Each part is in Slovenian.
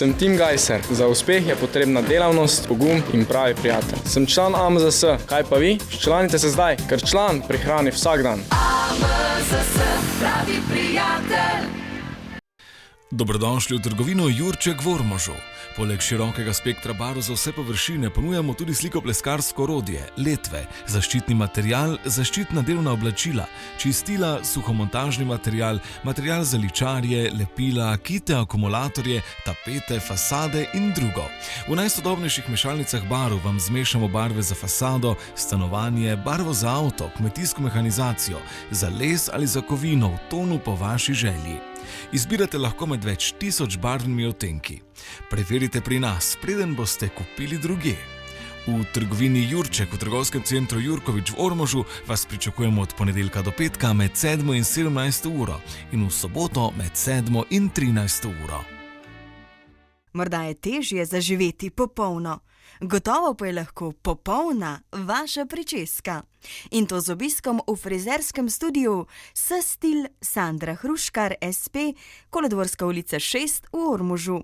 Sem Tim Gajser. Za uspeh je potrebna delavnost, pogum in pravi prijatelj. Sem član AMZS. Kaj pa vi? Včlanite se zdaj, ker član prihrani vsak dan. AMZS, pravi prijatelj. Dobrodošli v trgovino Jurček v Ormožu. Poleg širokega spektra barv za vse površine ponujamo tudi slikopleskarsko orodje, letve, zaščitni material, zaščitna delovna oblačila, čistila, suhomontažni material, material za ličarje, lepila, kite, akumulatorje, tapete, fasade in drugo. V najsodobnejših mešalnicah barv vam zmešamo barve za fasado, stanovanje, barvo za avto, kmetijsko mehanizacijo, za les ali za kovino v tonu po vaši želji. Izbirate lahko med več 1000 barvnimi odtenki. Preverite pri nas, preden boste kupili drugje. V trgovini Jurček v trgovskem centru Jurkovič v Ormožu vas pričakujemo od ponedeljka do petka med 7 in 17 uro in v soboto med 7 in 13 uro. Morda je težje zaživeti popolno. Gotovo pa je lahko popolna vaša pričeska. In to z obiskom v frizerskem studiu S-Stil Sandra Hruškar SP, Koledvorska ulica 6 v Ormožu.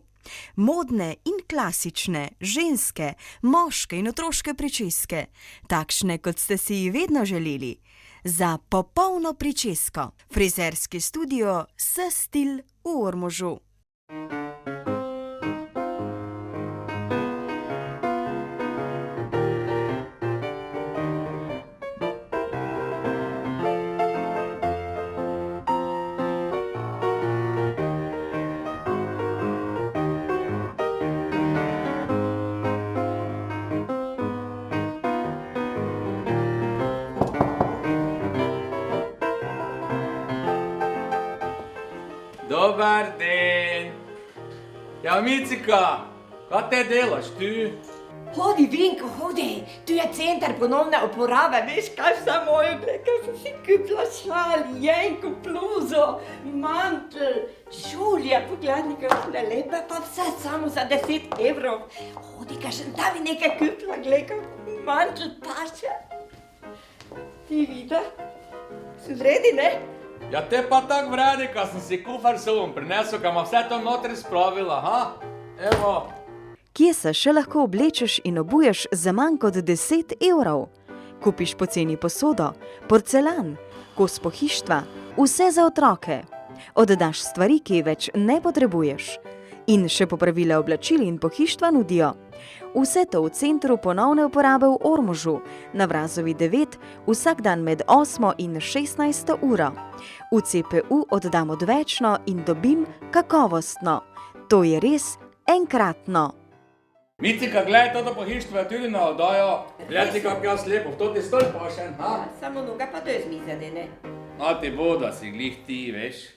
Modne in klasične, ženske, moške in otroške pričeske, takšne, kot ste si jih vedno želeli. Za popolno pričesko. Frizerski studio S-Stil v Ormožu. Dobar den! Ja, Micika, kaj te delaš tu? Hodi, Vinko, hodi, tu je center ponovne uporabe, veš, kaj vse moje obleke, sem si kupila šal, jenko, bluzo, mantel, žulje, pogledaj, kakšne lepe, pa vse samo za 10 evrov. Hodi, kaj sem tam nekaj kupila, gledaj, mantel paše. Ti vidi, si vredi, ne? Ja, te pa tak vredi, ka sem si kufar sobom prinesel, ka ma vse to notri spravila, ha? Evo. Kje se še lahko oblečeš in obuješ za manj kot 10 evrov? Kupiš poceni posodo, porcelan, kos pohištva, vse za otroke. Oddaš stvari, ki več ne potrebuješ. In še popravila oblačil in pohištva nudijo. Vse to v centru ponovne uporabe v Ormožu, na Vrazovi 9, vsak dan med 8 in 16 uro. V CPU oddam odvečno in dobim kakovostno. To je res enkratno. Micika, gledaj, toto pohištvo je tudi na oddajo. Gledaj, kak jaz lepo, v to ti stol pašen, ha? Samo noga pa to je zmizade, ne? A ti bo, da si glih ti, veš.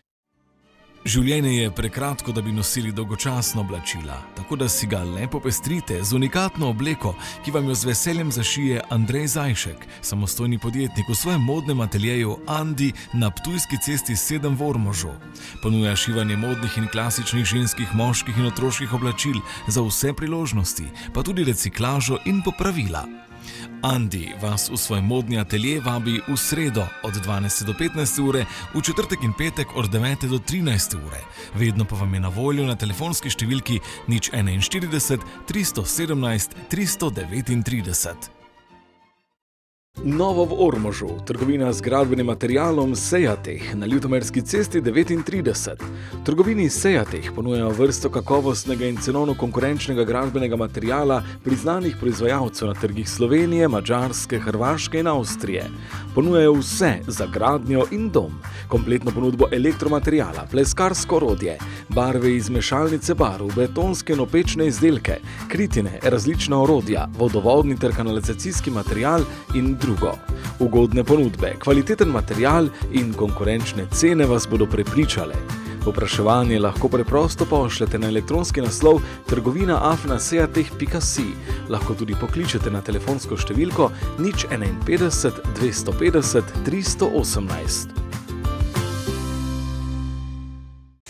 Življenje je prekratko, da bi nosili dolgočasno oblačila, tako da si ga le popestrite z unikatno obleko, ki vam jo z veseljem zašije Andrej Zajšek, samostojni podjetnik v svojem modnem ateljeju Andi na Ptujski cesti 7 v Ormožu. Ponuja šivanje modnih in klasičnih ženskih, moških in otroških oblačil za vse priložnosti, pa tudi reciklažo in popravila. Andi vas v svoj modni atelje vabi v sredo od 12 do 15 ure, v četrtek in petek od 9 do 13 ure. Vedno pa vam je na voljo na telefonski številki 041 317 339. Novo v Ormožu, trgovina z gradbenim materialom Sejateh na Ljutomerski cesti 39. V trgovini Sejateh ponujajo vrsto kakovostnega in cenovno konkurenčnega gradbenega materiala priznanih proizvajalcev na trgih Slovenije, Madžarske, Hrvaške in Avstrije. Ponujajo vse za gradnjo in dom, kompletno ponudbo elektromateriala, pleskarsko orodje, barve iz mešalnice barv, betonske in opečne izdelke, kritine, različna orodja, vodovodni ter kanalizacijski material in drugo. Ugodne ponudbe, kvaliteten material in konkurenčne cene vas bodo prepričale. Povpraševanje lahko preprosto pošljete na elektronski naslov trgovina@sejateh.si. Lahko tudi pokličete na telefonsko številko 051 250 318.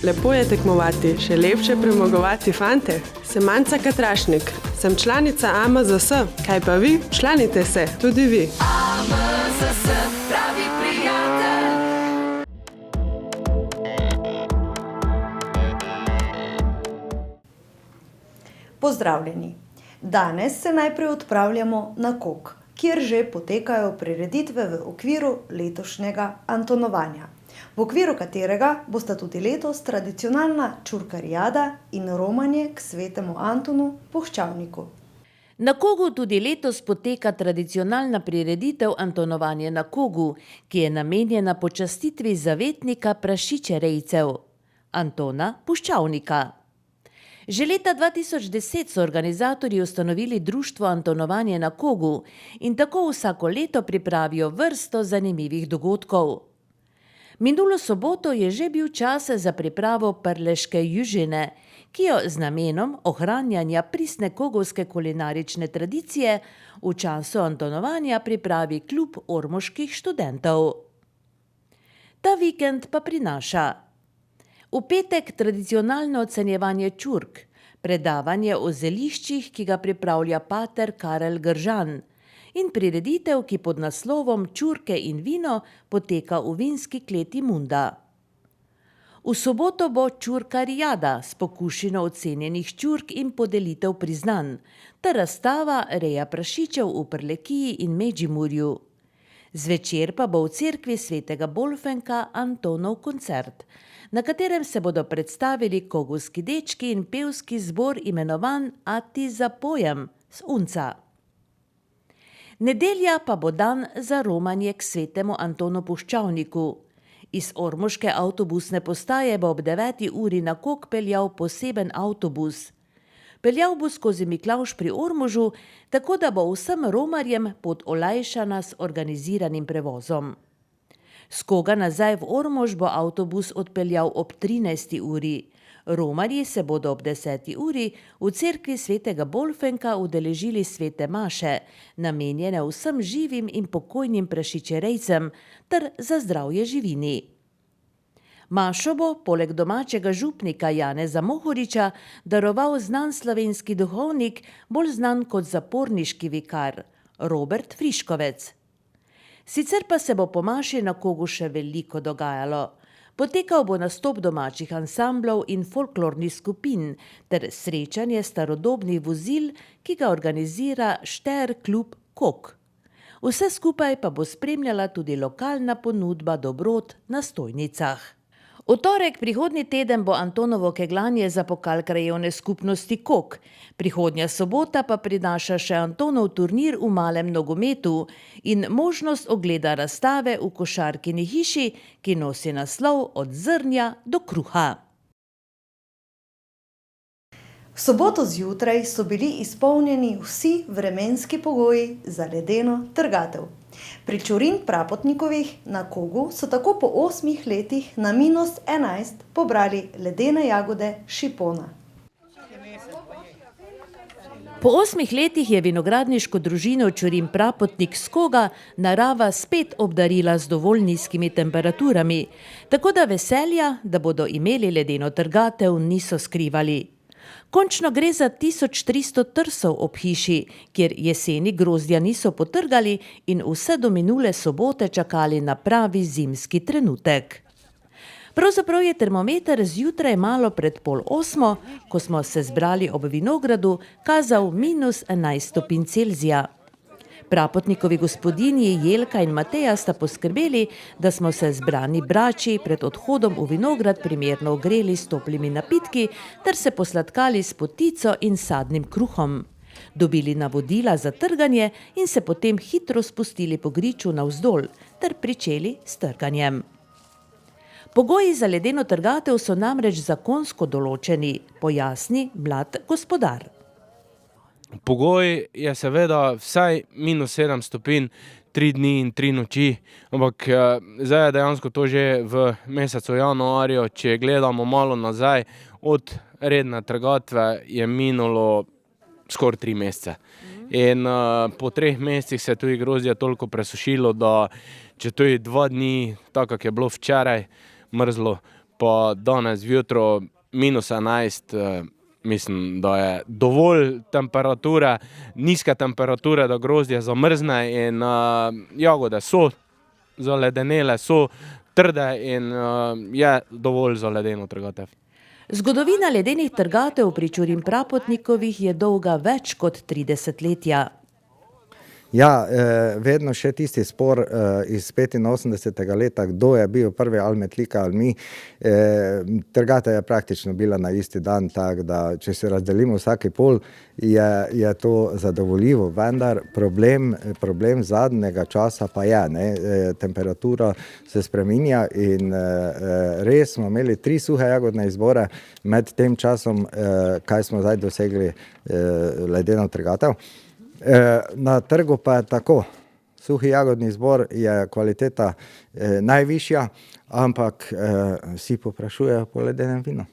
Lepo je tekmovati, še lepše premagovati fante. Sem Manca Katrašnik, sem članica AMZS. Kaj pa vi? Članite se, tudi vi. AMZS, pravi prijatelj. Pozdravljeni! Danes se najprej odpravljamo na Kog, kjer že potekajo prireditve v okviru letošnjega Antonovanja, v okviru katerega bosta tudi letos tradicionalna čurkarijada in romanje k svetemu Antonu Puščavniku. Na Kogu tudi letos poteka tradicionalna prireditev Antonovanje na Kogu, ki je namenjena počastitvi zavetnika prašičerejcev, Antona Puščavnika. Že leta 2010 so organizatorji ustanovili društvo Antonovanje na Kogu in tako vsako leto pripravijo vrsto zanimivih dogodkov. Minulo soboto je že bil čas za pripravo prleške južine, ki jo z namenom ohranjanja pristne kogovske kulinarične tradicije v času Antonovanja pripravi klub ormoških študentov. Ta vikend pa prinaša v petek tradicionalno ocenjevanje čurk, predavanje o zeliščih, ki ga pripravlja pater Karel Gržan, in prireditev, ki pod naslovom Čurke in vino poteka v vinski kleti Munda. V soboto bo čurkarijada s pokušino ocenjenih čurk in podelitev priznanj, ter razstava reja prašičev v Prlekiji in Medžimurju. Zvečer pa bo v cerkvi svetega Bolfenka Antonov koncert, na katerem se bodo predstavili kogovski dečki in pevski zbor imenovan Ati za pojem z Unca. Nedelja pa bo dan za romanje k svetemu Antonu Puščavniku. Iz ormoške avtobusne postaje bo ob 9. uri na Kog peljal poseben avtobus. Peljal bo skozi Miklavž pri Ormožu, tako da bo vsem romarjem pot olajšana s organiziranim prevozom. S Koga nazaj v Ormož bo avtobus odpeljal ob 13. uri. Romarji se bodo ob 10. uri v cerkvi svetega Bolfenka udeležili svete maše, namenjene vsem živim in pokojnim prašičerejcem ter za zdravje živini. Mašo bo poleg domačega župnika Janeza Mohoriča daroval znan slovenski duhovnik, bolj znan kot zaporniški vikar, Robert Friškovec. Sicer pa se bo po maši na Kogu še veliko dogajalo. Potekal bo nastop domačih ansamblov in folklornih skupin ter srečanje starodobnih vozil, ki ga organizira Šter klub Kog. Vse skupaj pa bo spremljala tudi lokalna ponudba dobrot na stojnicah. V torek prihodnji teden bo Antonovo kegljanje za pokal krajevne skupnosti Kog. Prihodnja sobota pa prinaša še Antonov turnir v malem nogometu in možnost ogleda razstave v košarkini hiši, ki nosi naslov Od zrnja do kruha. V soboto zjutraj so bili izpolnjeni vsi vremenski pogoji za ledeno trgatev. Pri Čurin Prapotnikovih na Kogu so tako po 8 letih na -11 pobrali ledene jagode šipona. Po 8 letih je vinogradniško družino Čurin Prapotnik s Koga narava spet obdarila z dovolj nizkimi temperaturami, tako da veselja, da bodo imeli ledeno trgatev, niso skrivali. Končno gre za 1300 trsov ob hiši, kjer jeseni grozdja niso potrgali in vse do minule sobote čakali na pravi zimski trenutek. Pravzaprav je termometer zjutraj malo pred 7:30, ko smo se zbrali ob vinogradu, kazal -11 stopinj Celzija. Prapotnikovi gospodinji Jelka in Mateja sta poskrbeli, da smo se zbrani brači pred odhodom v vinograd primerno ogreli s toplimi napitki ter se posladkali s potico in sadnim kruhom. Dobili navodila za trganje in se potem hitro spustili po griču navzdol ter pričeli s trganjem. Pogoji za ledeno trgatev so namreč zakonsko določeni, pojasni mlad gospodar. Pogoj je seveda vsaj -7 stopinj, 3 dni in 3 noči, ampak zdaj je dejansko to že v mesecu januarju, če gledamo malo nazaj, od redne trgatve je minulo skoraj 3 mesece. In po 3 mesecih se je tudi grozdje toliko presušilo, da če to je 2 dni, tako jak je bilo včeraj, mrzlo, pa danes vjutro -11, mislim, da je dovolj temperature, nizke temperature, da grozdje zamrzne in jagode so zaledenele, so trde in je dovolj za ledeno trgatev. Zgodovina ledenih trgatev pri Čurin-Prapotnikovih je dolga več kot 3 desetletja. Ja, vedno še tisti spor iz 85. leta, kdo je bil prvi ali Metlika ali mi. Trgata je praktično bila na isti dan, tako da če se razdelimo vsaki pol, je to zadovoljivo, vendar problem zadnjega časa pa je, ne, temperatura se spreminja in res smo imeli 3 suhe jagodne izbore med tem časom, kaj smo zdaj dosegli ledeno trgatev. Na trgu pa je tako, suhi jagodni izbor je kvaliteta najvišja, ampak vsi poprašujejo po ledenem vinu.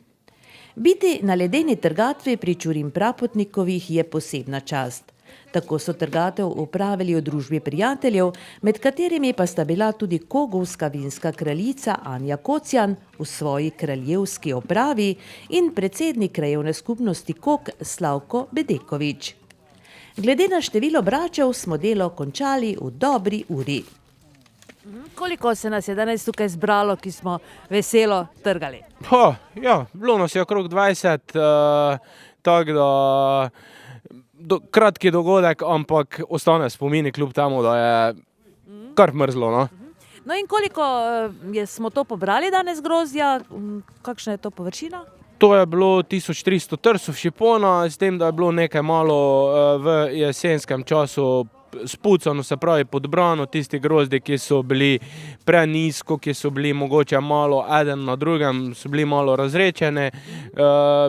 Biti na ledeni trgatvi pri Čurin-Prapotnikovih je posebna čast. Tako so trgatev opravili v družbi prijateljev, med katerimi pa sta bila tudi kogovska vinska kraljica Anja Kocjan v svoji kraljevski opravi in predsednik krajevne skupnosti Kok Slavko Bedekovič. Glede na število bračev smo delo končali v dobri uri. Koliko se nas je danes tukaj zbralo, ki smo veselo trgali? Bilo nas je okrog 20, tako da kratki dogodek, ampak ostane spomini kljub temu, da je kar mrzlo. No in koliko smo to pobrali danes grozdja, kakšna je to površina? To je bilo 1300 trsov šipona, s tem, da je bilo nekaj malo v jesenskem času spucano, se pravi podbrano, tisti grozdi, ki so bili prenizko, ki so bili mogoče malo eden na drugem, so bili malo razrečene.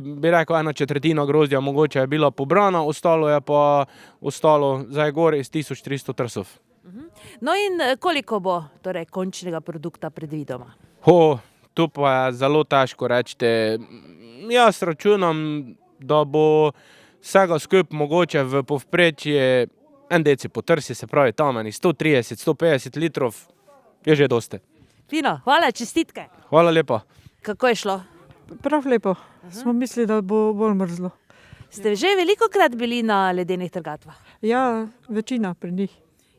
Bi rekel, 1/4 grozdja mogoče je bila pobrana, ostalo je pa zdaj gor iz 1300 trsov. No in koliko bo torej končnega produkta predvidoma? To pa je zelo težko reči. Jaz računam, da bo vsega skupaj mogoče v povprečje 1 deci po trsi, se pravi tam 130-150 litrov, je že dosti. Fino, hvala, čestitke. Hvala lepa. Kako je šlo? Prav lepo. Smo mislili, da bo bolj mrzlo. Ste že velikokrat bili na ledenih trgatvah? Ja, večina pri njih.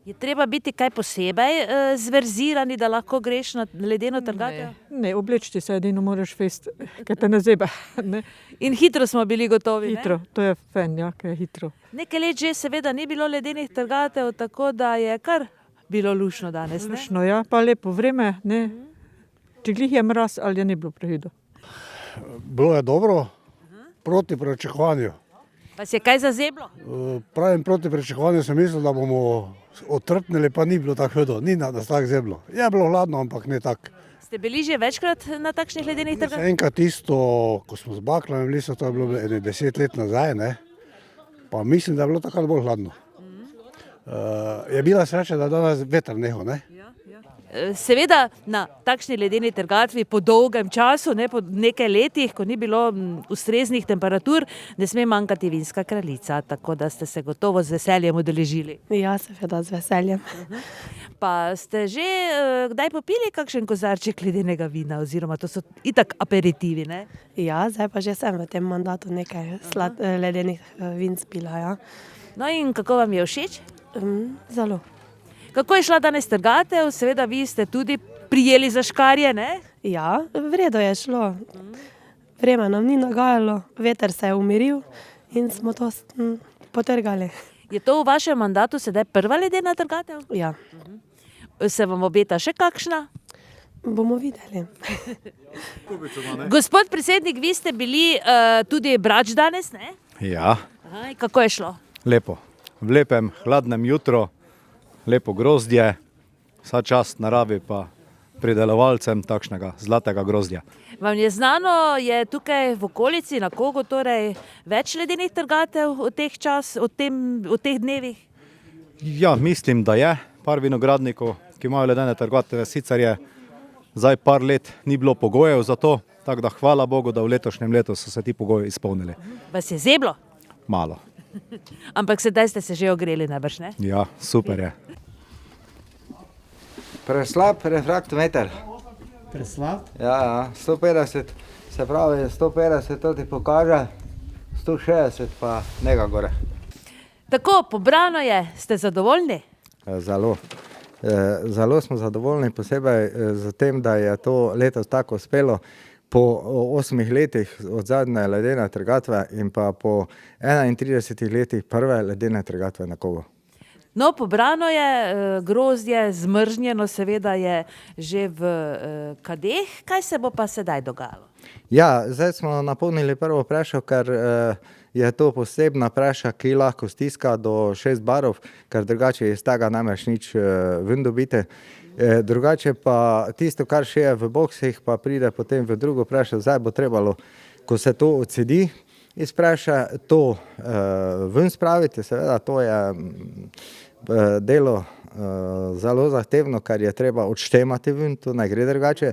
Je treba biti kaj posebej zverzirani, da lahko greš na ledeno trgatev? Ne, oblečiti se edino moraš fest, ker te ne zebe. In hitro smo bili gotovi, hitro, ne? To je fen, ja, ker je hitro. Nekaj let že seveda ni bilo ledenih trgatev, tako da je kar bilo lušno danes, ne? Lušno, ja, pa lepo vreme, ne. Če glih je mraz ali je ni bilo prehido. Bilo je dobro, proti pričakovanju. Vas je kaj zazeblo? Pravim, proti pričakovanju sem mislil, da bomo otrpnili, pa ni bilo tako hudo, ni nas tako zeblo. Je bilo hladno, ampak ne tako. Ste bili že večkrat na takšnih ledenih trgatvah? Enkrat isto, ko smo z baklami bili, to je bilo 10 let nazaj, ne? Pa mislim, da je bilo takrat bolj hladno. Je bila sreča, da danes veter nehal, ne? Seveda na takšni ledeni trgatvi po dolgem času, ne, po nekaj letih, ko ni bilo ustreznih temperatur, ne sme manjkati vinska kraljica, tako da ste se gotovo z veseljem udeležili. Ja, seveda z veseljem. Pa ste že kdaj popili kakšen kozarček ledenega vina, oziroma to so itak aperitivi, ne? Ja, zdaj pa že sem v tem mandatu nekaj ledenih vin spila, ja. No in kako vam je všeč? Zelo. Kako je šla danes trgatev? Seveda vi ste tudi prijeli za škarje, ne? Ja, v redu je šlo. Vreme nam ni nagajalo, veter se je umiril in smo to potrgali. Je to v vašem mandatu sedaj prva ledena trgatev? Ja. Se vam obeta še kakšna? Bomo videli. Gospod predsednik, vi ste bili tudi brač danes, ne? Ja. Aha, kako je šlo? Lepo. V lepem, hladnem jutru, lepo grozdje, vsa čast naravi pa pridelovalcem takšnega zlatega grozdja. Vam je znano, je tukaj v okolici na Kogu torej več ledenih trgatev v teh dnevih? Ja, mislim, da je par vinogradnikov, ki imajo ledene trgatve, sicer je zdaj par let ni bilo pogojev za to, tako da hvala Bogu, da v letošnjem letu so se ti pogoji izpolnili. Vas je zeblo? Malo. Ampak sedaj ste se že ogreli, najbrž, ne? Ja, super je. Preslab refraktometer. Preslab? Ja, 150, se pravi 150 to ti pokaže, 160 pa nega gore. Tako, pobrano je, ste zadovoljni? Zelo. Zelo smo zadovoljni, posebej z tem, da je to letos tako uspelo. po 8 letih od zadnje ledene trgatve in pa po 31 letih prve ledene trgatve na Kogu. No, pobrano je grozdje, zmrznjeno seveda je že v kadeh. Kaj se bo pa sedaj dogajalo? Ja, zdaj smo napolnili prvo prešo, ker je to posebna preša, ki lahko stiska do 6 barov, ker drugače iz tega namreč nič ven dobite. Drugače pa tisto, kar še je v boksih, pa pride potem v drugo prešo. Zdaj bo trebalo, ko se to odsedi iz preše, to ven spraviti. Seveda to je delo zelo zahtevno, ker je treba odštemati ven, to ne gre drugače.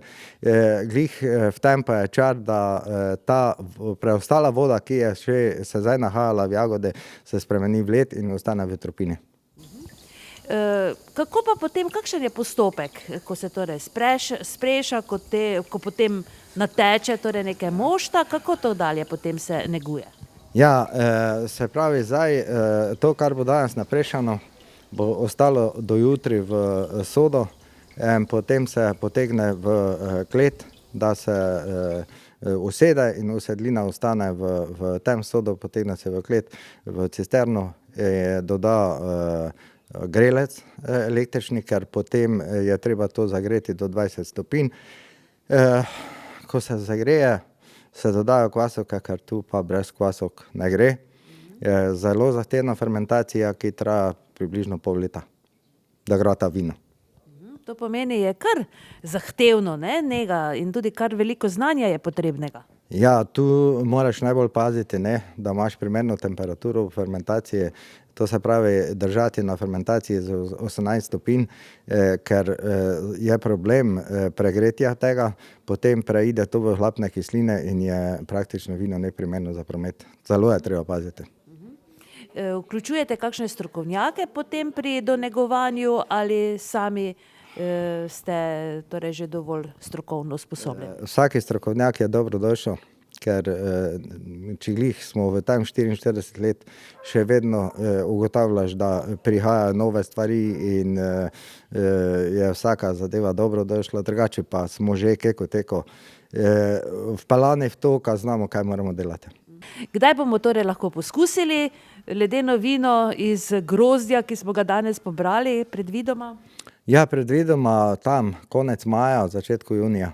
Glih v tem pa je čar, da ta preostala voda, ki je še se zdaj nahajala v jagode, se spremeni v led in ostane v tropine. Kako pa potem, kakšen je postopek, ko se torej spreša, ko potem nateče torej neke mošta, kako to dalje potem se neguje? Ja, se pravi zdaj, to, kar bo danes naprešano, bo ostalo do jutri v sodo, potem se potegne v klet, da se usede in usedlina ostane v tem sodu, potegne se v klet, v cisterno, doda grelec električni, ker potem je treba to zagreti do 20 stopinj. Ko se zagreje, se dodajo kvasovke, ker tu pa brez kvasovk ne gre. Zelo zahtevna fermentacija, ki traja približno pol leta, da grata vino. To pomeni, je kar zahtevno, ne, nega in tudi kar veliko znanja je potrebnega. Ja, tu moraš najbolj paziti, ne, da imaš primerno temperaturo v fermentaciji, to se pravi držati na fermentaciji z 18 stopinj, ker je problem pregretja tega, potem preide to v hlapne kisline in je praktično vino neprimerno za promet. Zelo je treba paziti. Vključujete kakšne strokovnjake potem pri donegovanju ali sami ste torej že dovolj strokovno usposobljeni? Vsaki strokovnjak je dobrodošel, ker če glih smo v tem 44 let, še vedno ugotavljaš, da prihajajo nove stvari in je vsaka zadeva dobrodošla, drugače pa smo že kako teko vpeljani v to, kar znamo, kaj moramo delati. Kdaj bomo torej lahko poskusili ledeno vino iz grozdja, ki smo ga danes pobrali, predvidoma? Ja, predvidoma tam konec maja, začetku junija.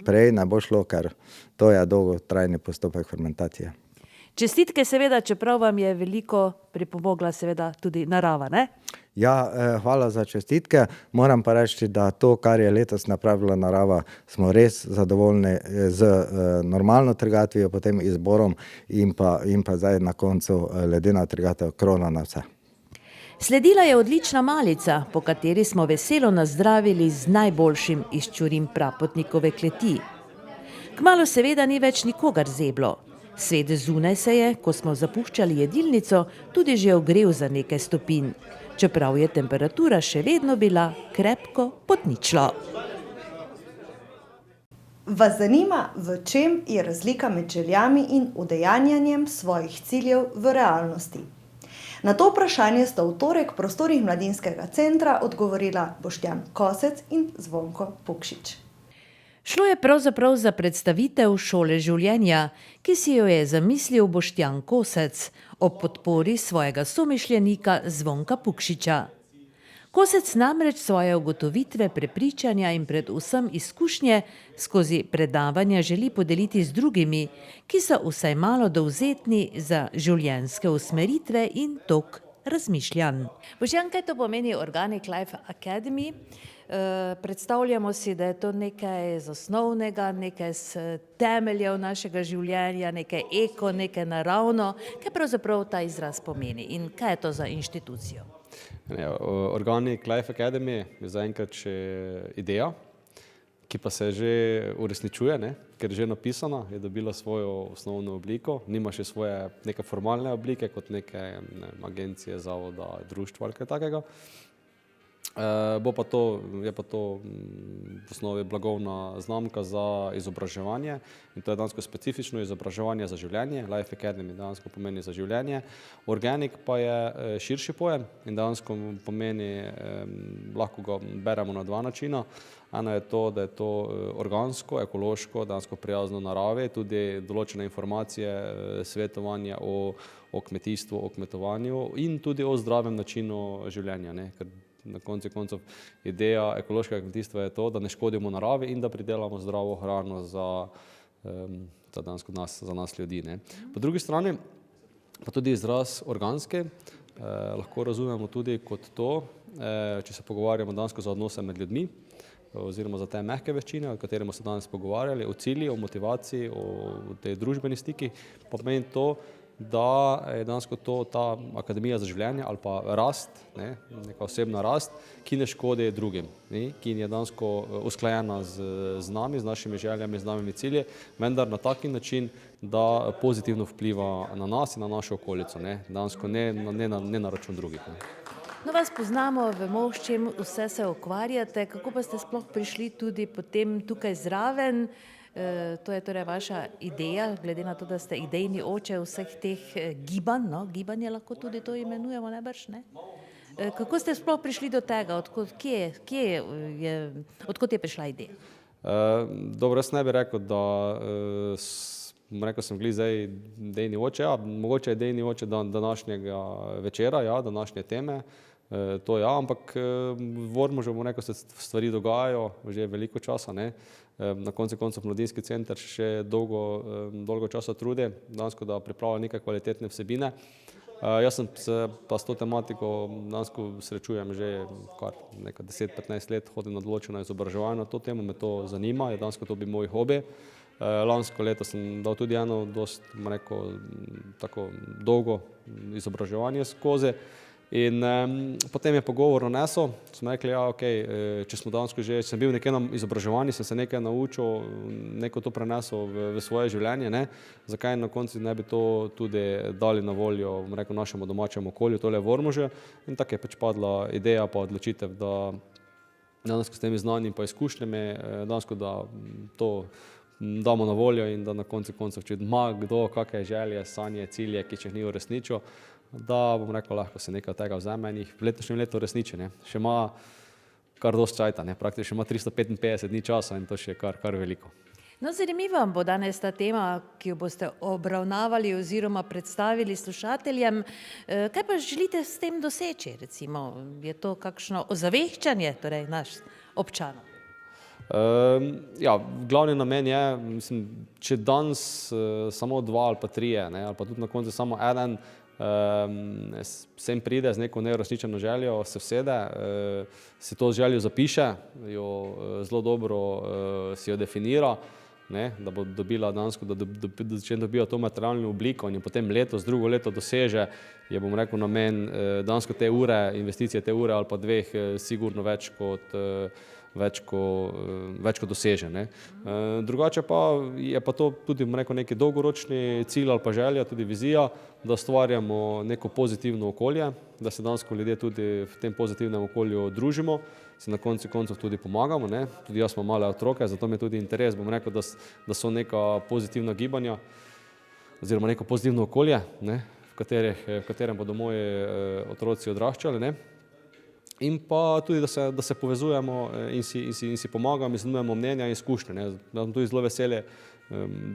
Prej ne bo šlo, ker to je dolgotrajni postopek fermentacije. Čestitke seveda, čeprav vam je veliko pripomogla seveda tudi narava, ne? Ja, hvala za čestitke. Moram pa reči, da to, kar je letos napravila narava, smo res zadovoljni z normalno trgatvijo, potem izborom in pa zdaj na koncu ledena trgatev, krona na vse. Sledila je odlična malica, po kateri smo veselo nazdravili z najboljšim iz Čurin Prapotnikove kleti. Kmalu seveda ni več nikogar zeblo. Svet zunaj se je, ko smo zapuščali jedilnico, tudi že ogrel za nekaj stopinj, čeprav je temperatura še vedno bila krepko pod ničlo. Vas zanima, v čem je razlika med željami in udejanjanjem svojih ciljev v realnosti? Na to vprašanje sta v torek v prostorih Mladinskega centra odgovorila Boštjan Kosec in Zvonko Pukšič. Šlo je pravzaprav za predstavitev šole življenja, ki si jo je zamislil Boštjan Kosec ob podpori svojega somišljenika Zvonka Pukšiča. Kosec namreč svoje ugotovitve, prepričanja in predvsem izkušnje skozi predavanja želi podeliti z drugimi, ki so vsaj malo dovzetni za življenjske usmeritve in tok razmišljanj. Boštjan, kaj to pomeni Organic Life Academy? Predstavljamo si, da je to nekaj z osnovnega, nekaj z temeljev našega življenja, nekaj eko, nekaj naravno. Kaj pravzaprav ta izraz pomeni in kaj je to za inštitucijo? Organic Life Academy je zaenkrat še ideja, ki pa se že uresničuje, ker je že napisana, je dobila svojo osnovno obliko, nima še svoje neke formalne oblike kot neke agencije, zavoda, društva ali kaj takega. Je pa to v osnovi blagovna znamka za izobraževanje in to je dejansko specifično izobraževanje za življenje. Life Academy dejansko pomeni za življenje. Organic pa je širši pojem in dejansko pomeni, lahko ga beremo na dva načina. Eno je to, da je to organsko, ekološko, dejansko prijazno naravi, tudi določene informacije, svetovanje o kmetijstvu, o kmetovanju in tudi o zdravem načinu življenja, ne? Ker na koncu koncev ideja ekološkega kmetijstva je to, da ne škodimo naravi in da pridelamo zdravo hrano za nas ljudi, ne. Po drugi strani pa tudi izraz organske lahko razumemo tudi kot to, če se pogovarjamo dejansko za odnose med ljudmi oziroma za te mehke veščine, o katerih smo se danes pogovarjali, o cilji, o motivaciji, o tej družbeni stiki, pa pomeni to, da je dejansko to ta akademija za življenje ali pa rast, ne, neka osebna rast, ki ne škodi drugim, ne, ki je dejansko usklajena z nami, z našimi željami, z našimi cilji, vendar na taki način, da pozitivno vpliva na nas in na našo okolico, ne, dejansko ne na račun drugih. Ne. No, vas poznamo, vemo, s čim vse se ukvarjate, kako pa ste sploh prišli tudi potem tukaj zraven? To je torej vaša ideja, glede na to, da ste idejni oče vseh teh gibanj, no, gibanje lahko tudi to imenujemo, najbrž, ne? Kako ste sploh prišli do tega, odkot je prišla ideja? Dobro, jaz ne bi rekel, da sem glih zdaj idejni oče, ja, mogoče je idejni oče današnjega večera, ja, današnje teme, to ja, ampak v Ormožu se stvari dogajajo že veliko časa, ne. Na koncu koncev Mladinski center še dolgo časa trudi, dejansko da pripravlja neke kvalitetne vsebine. Jaz sem se pa s to tematiko dejansko srečujem že kar nekaj 10-15 let, hodim na določena izobraževanja na to temo, me to zanima, je dejansko to bi moj hobi. Lansko leto sem dal tudi eno tako dolgo izobraževanje skozi in potem je pogovor nanesel, smo rekli, ja, okej, če smo dejansko že, sem bil nekaj na izobraževanju, sem se nekaj naučil, neko to prenesel v svoje življenje, ne, zakaj na koncu ne bi to tudi dali na voljo, našemu domačemu okolju, tole v Ormožu, in tako je pač padla ideja pa odločitev, da dejansko s temi znanji pa izkušnjami, dejansko da to damo na voljo in da na koncu koncev, če ima kdo kakšne želje, sanje, cilje, ki jih ni uresničil, da lahko se nekaj od tega vzame in jih v letošnjem letu uresniči, ne. Še ima kar dosti časa, ne, praktično ima 355 dni časa in to še je kar veliko. No, zanimiva bo danes ta tema, ki jo boste obravnavali oziroma predstavili slušateljem. Kaj pa želite s tem doseči, recimo? Je to kakšno ozaveščanje, torej naš občanov? Ja, glavni namen je, mislim, če danes samo 2 ali pa 3, ne, ali pa tudi na koncu samo eden sem pride z neko neuresničeno željo, se vsede, si to željo zapiše, jo zelo dobro si jo definira, ne, da bo dobila dejansko, če dobijo to materialno obliko in potem drugo leto doseže, je namen dejansko te ure, investicije te ure ali pa 2 sigurno več kot doseže, ne. Drugače pa je pa to tudi neki dolgoročni cilj ali pa želja, tudi vizija, da ustvarjamo neko pozitivno okolje, da se dejansko ljudje tudi v tem pozitivnem okolju družimo, si na koncu koncev tudi pomagamo, ne. Tudi jaz imam male otroke, zato mi je tudi interes, da so neka pozitivna gibanja oziroma neko pozitivno okolje, ne, v katerem bodo moji otroci odraščali, ne. In pa tudi, da se povezujemo in si pomagamo, izmenjujemo mnenja in izkušnje, ne. Da sem tudi zelo vesel,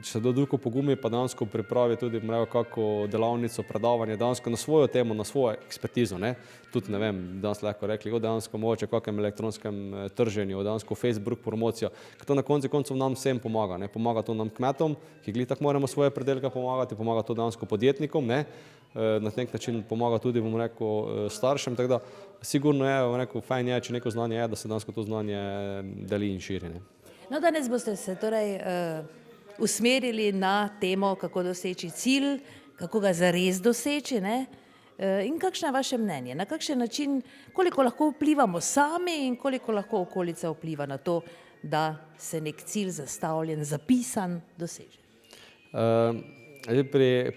če do drugega pogumi, pa dejansko pripravi tudi kako delavnico, predavanje, dejansko na svojo temo, na svojo ekspertizo, ne. Tudi, ne vem, danes lahko rekli, dejansko mogoče kakem elektronskem trženju, dejansko Facebook promocijo, ker to na koncu koncev nam vsem pomaga, ne. Pomaga to nam kmetom, ki glih tako moramo svoje predelke pomagati, pomaga to dejansko podjetnikom, ne. Na nek način pomaga tudi, staršem, tako da sigurno je, fajn je, če neko znanje je, da se dejansko to znanje deli in širi, ne. No, danes boste se torej usmerili na temo, kako doseči cilj, kako ga zares doseči, ne? In kakšno je vaše mnenje? Na kakšen način, koliko lahko vplivamo sami in koliko lahko okolica vpliva na to, da se nek cilj zastavljen, zapisan, doseže?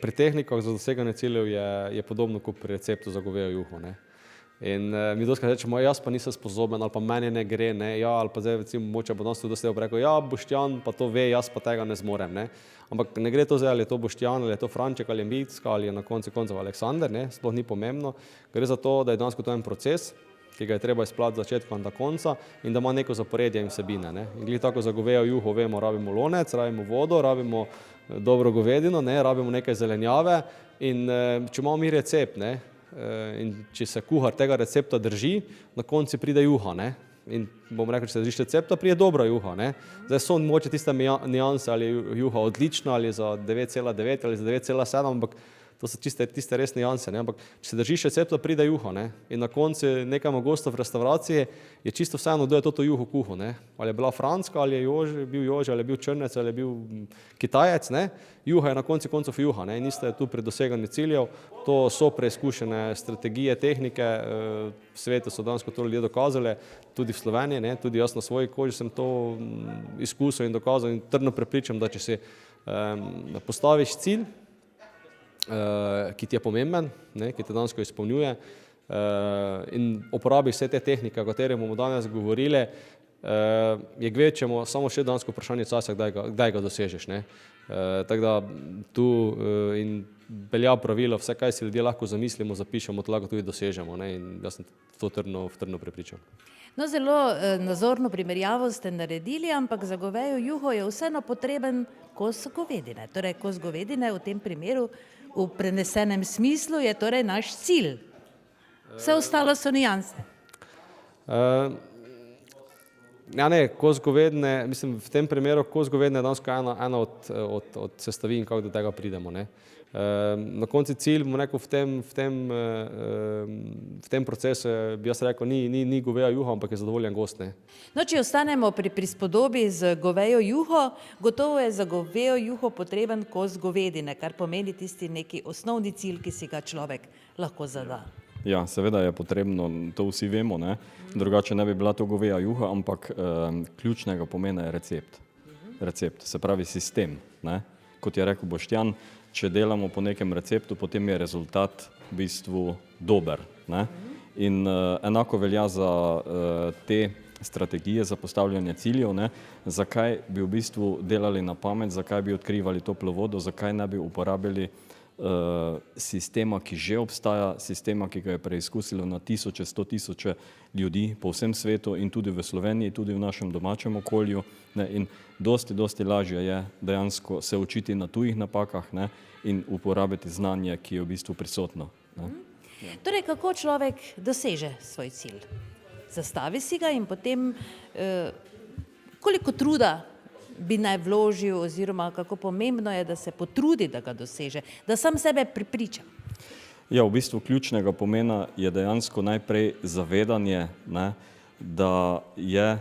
Pri tehnikah za doseganje ciljev je podobno kot pri receptu za govejo juho, ne. In mi doskrat rečemo, jaz pa nisem sposoben, ali pa meni ne gre, ne, ja, ali pa zdaj recimo moče bo danes tudi dosti rekel, ja, Boštjan pa to ve, jaz pa tega ne zmorem, ne. Ampak ne gre to zdaj, ali je to Boštjan, ali je to Franček, ali je Micka, ali je na koncu koncev Aleksander, ne, sploh ni pomembno. Gre za to, da je danes to en proces, ki ga je treba izplati od začetka in do konca in da ima neko zaporedje in vsebine, ne. In glih tako za govejo juho vemo, rabimo lonec, rabimo vodo, rabimo dobro govedino, ne, rabimo nekaj zelenjave in če imamo mi recept, ne, in če se kuhar tega recepta drži, na koncu pride juha, ne. In bom rekel, če se držiš recepta, pride dobra juha, ne. Zdaj so mogoče tiste nianse, ali je juha odlična, ali za 9,9 ali za 9,7, ampak to so tiste res nianse, ne. Ampak če se držiš recepta, pride juha, ne. In na koncu nekemu gostu v restavraciji je čisto vseeno, kdo je to juho kuhal, ne. Ali je bila Franska, ali je bil Jože, ali je bil Črnec, ali je bil Kitajec, ne. Juha je na koncu koncev juha, ne. In niste tu pri doseganju ciljev, to so preizkušene strategije, tehnike, v svetu so danes to ljudje dokazali, tudi v Sloveniji, ne. Tudi jaz na svoji koži sem to izkusil in dokazal in trdno prepričam, da če si postaviš cilj, ki ti je pomemben, ne, ki te dejansko izpolnjuje in uporabiš vse te tehnike, o katerih bomo danes govorili, je kvečjemu samo še dejansko vprašanje časa, kdaj ga dosežeš, ne. Tako da tu in velja pravilo, vse, kaj si ljudje lahko zamislimo, zapišemo, to lahko tudi dosežemo, ne, in jaz sem to trdno prepričan. No, zelo nazorno primerjavo ste naredili, ampak za govejo juho je vseeno potreben kos govedine. Torej, kos govedine v tem primeru v prenesenem smislu je torej naš cilj. Vse ostalo so nianse. Ja ne, kos govedine, mislim, v tem primeru kos govedine je dejansko ena od sestavin, kako do tega pridemo, ne. Na koncu cilj, bom rekel, v tem procesu bi jaz rekel, ni goveja juha, ampak je zadovoljen gost, ne. No, če ostanemo pri prispodobi z govejo juho, gotovo je za govejo juho potreben kos govedine, kar pomeni tisti neki osnovni cilj, ki si ga človek lahko zada. Ja, seveda je potrebno, to vsi vemo, ne. Drugače ne bi bila to goveja juha, ampak ključnega pomena je recept. Recept, se pravi sistem, ne. Kot je rekel Boštjan, če delamo po nekem receptu, potem je rezultat v bistvu dober, ne. In enako velja za te strategije za postavljanje ciljev, ne. Zakaj bi v bistvu delali na pamet, zakaj bi odkrivali toplo vodo, zakaj ne bi uporabili sistema, ki že obstaja, sistema, ki ga je preizkusilo na tisoče, 100 000 ljudi po vsem svetu in tudi v Sloveniji, tudi v našem domačem okolju, ne, in dosti lažje je dejansko se učiti na tujih napakah, ne, in uporabiti znanje, ki je v bistvu prisotno, ne. Torej, kako človek doseže svoj cilj? Zastavi si ga in potem koliko truda bi naj vložil oziroma kako pomembno je, da se potrudi, da ga doseže, da sam sebe prepriča. Ja, v bistvu ključnega pomena je dejansko najprej zavedanje, ne, da je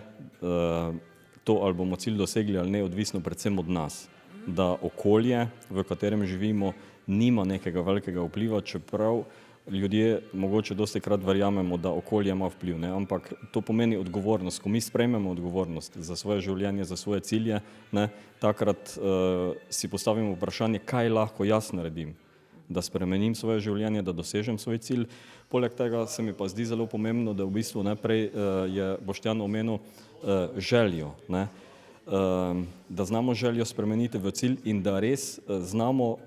to, ali bomo cilj dosegli ali ne, odvisno predvsem od nas. Da okolje, v katerem živimo, nima nekega velikega vpliva, čeprav ljudje mogoče dostikrat verjamemo, da okolje ima vpliv, ne, ampak to pomeni odgovornost. Ko mi sprejmemo odgovornost za svoje življenje, za svoje cilje, ne, takrat si postavimo vprašanje, kaj lahko jaz naredim, da spremenim svoje življenje, da dosežem svoj cilj. Poleg tega se mi pa zdi zelo pomembno, da v bistvu najprej je Boštjan omenil željo, ne, da znamo željo spremeniti v cilj in da res znamo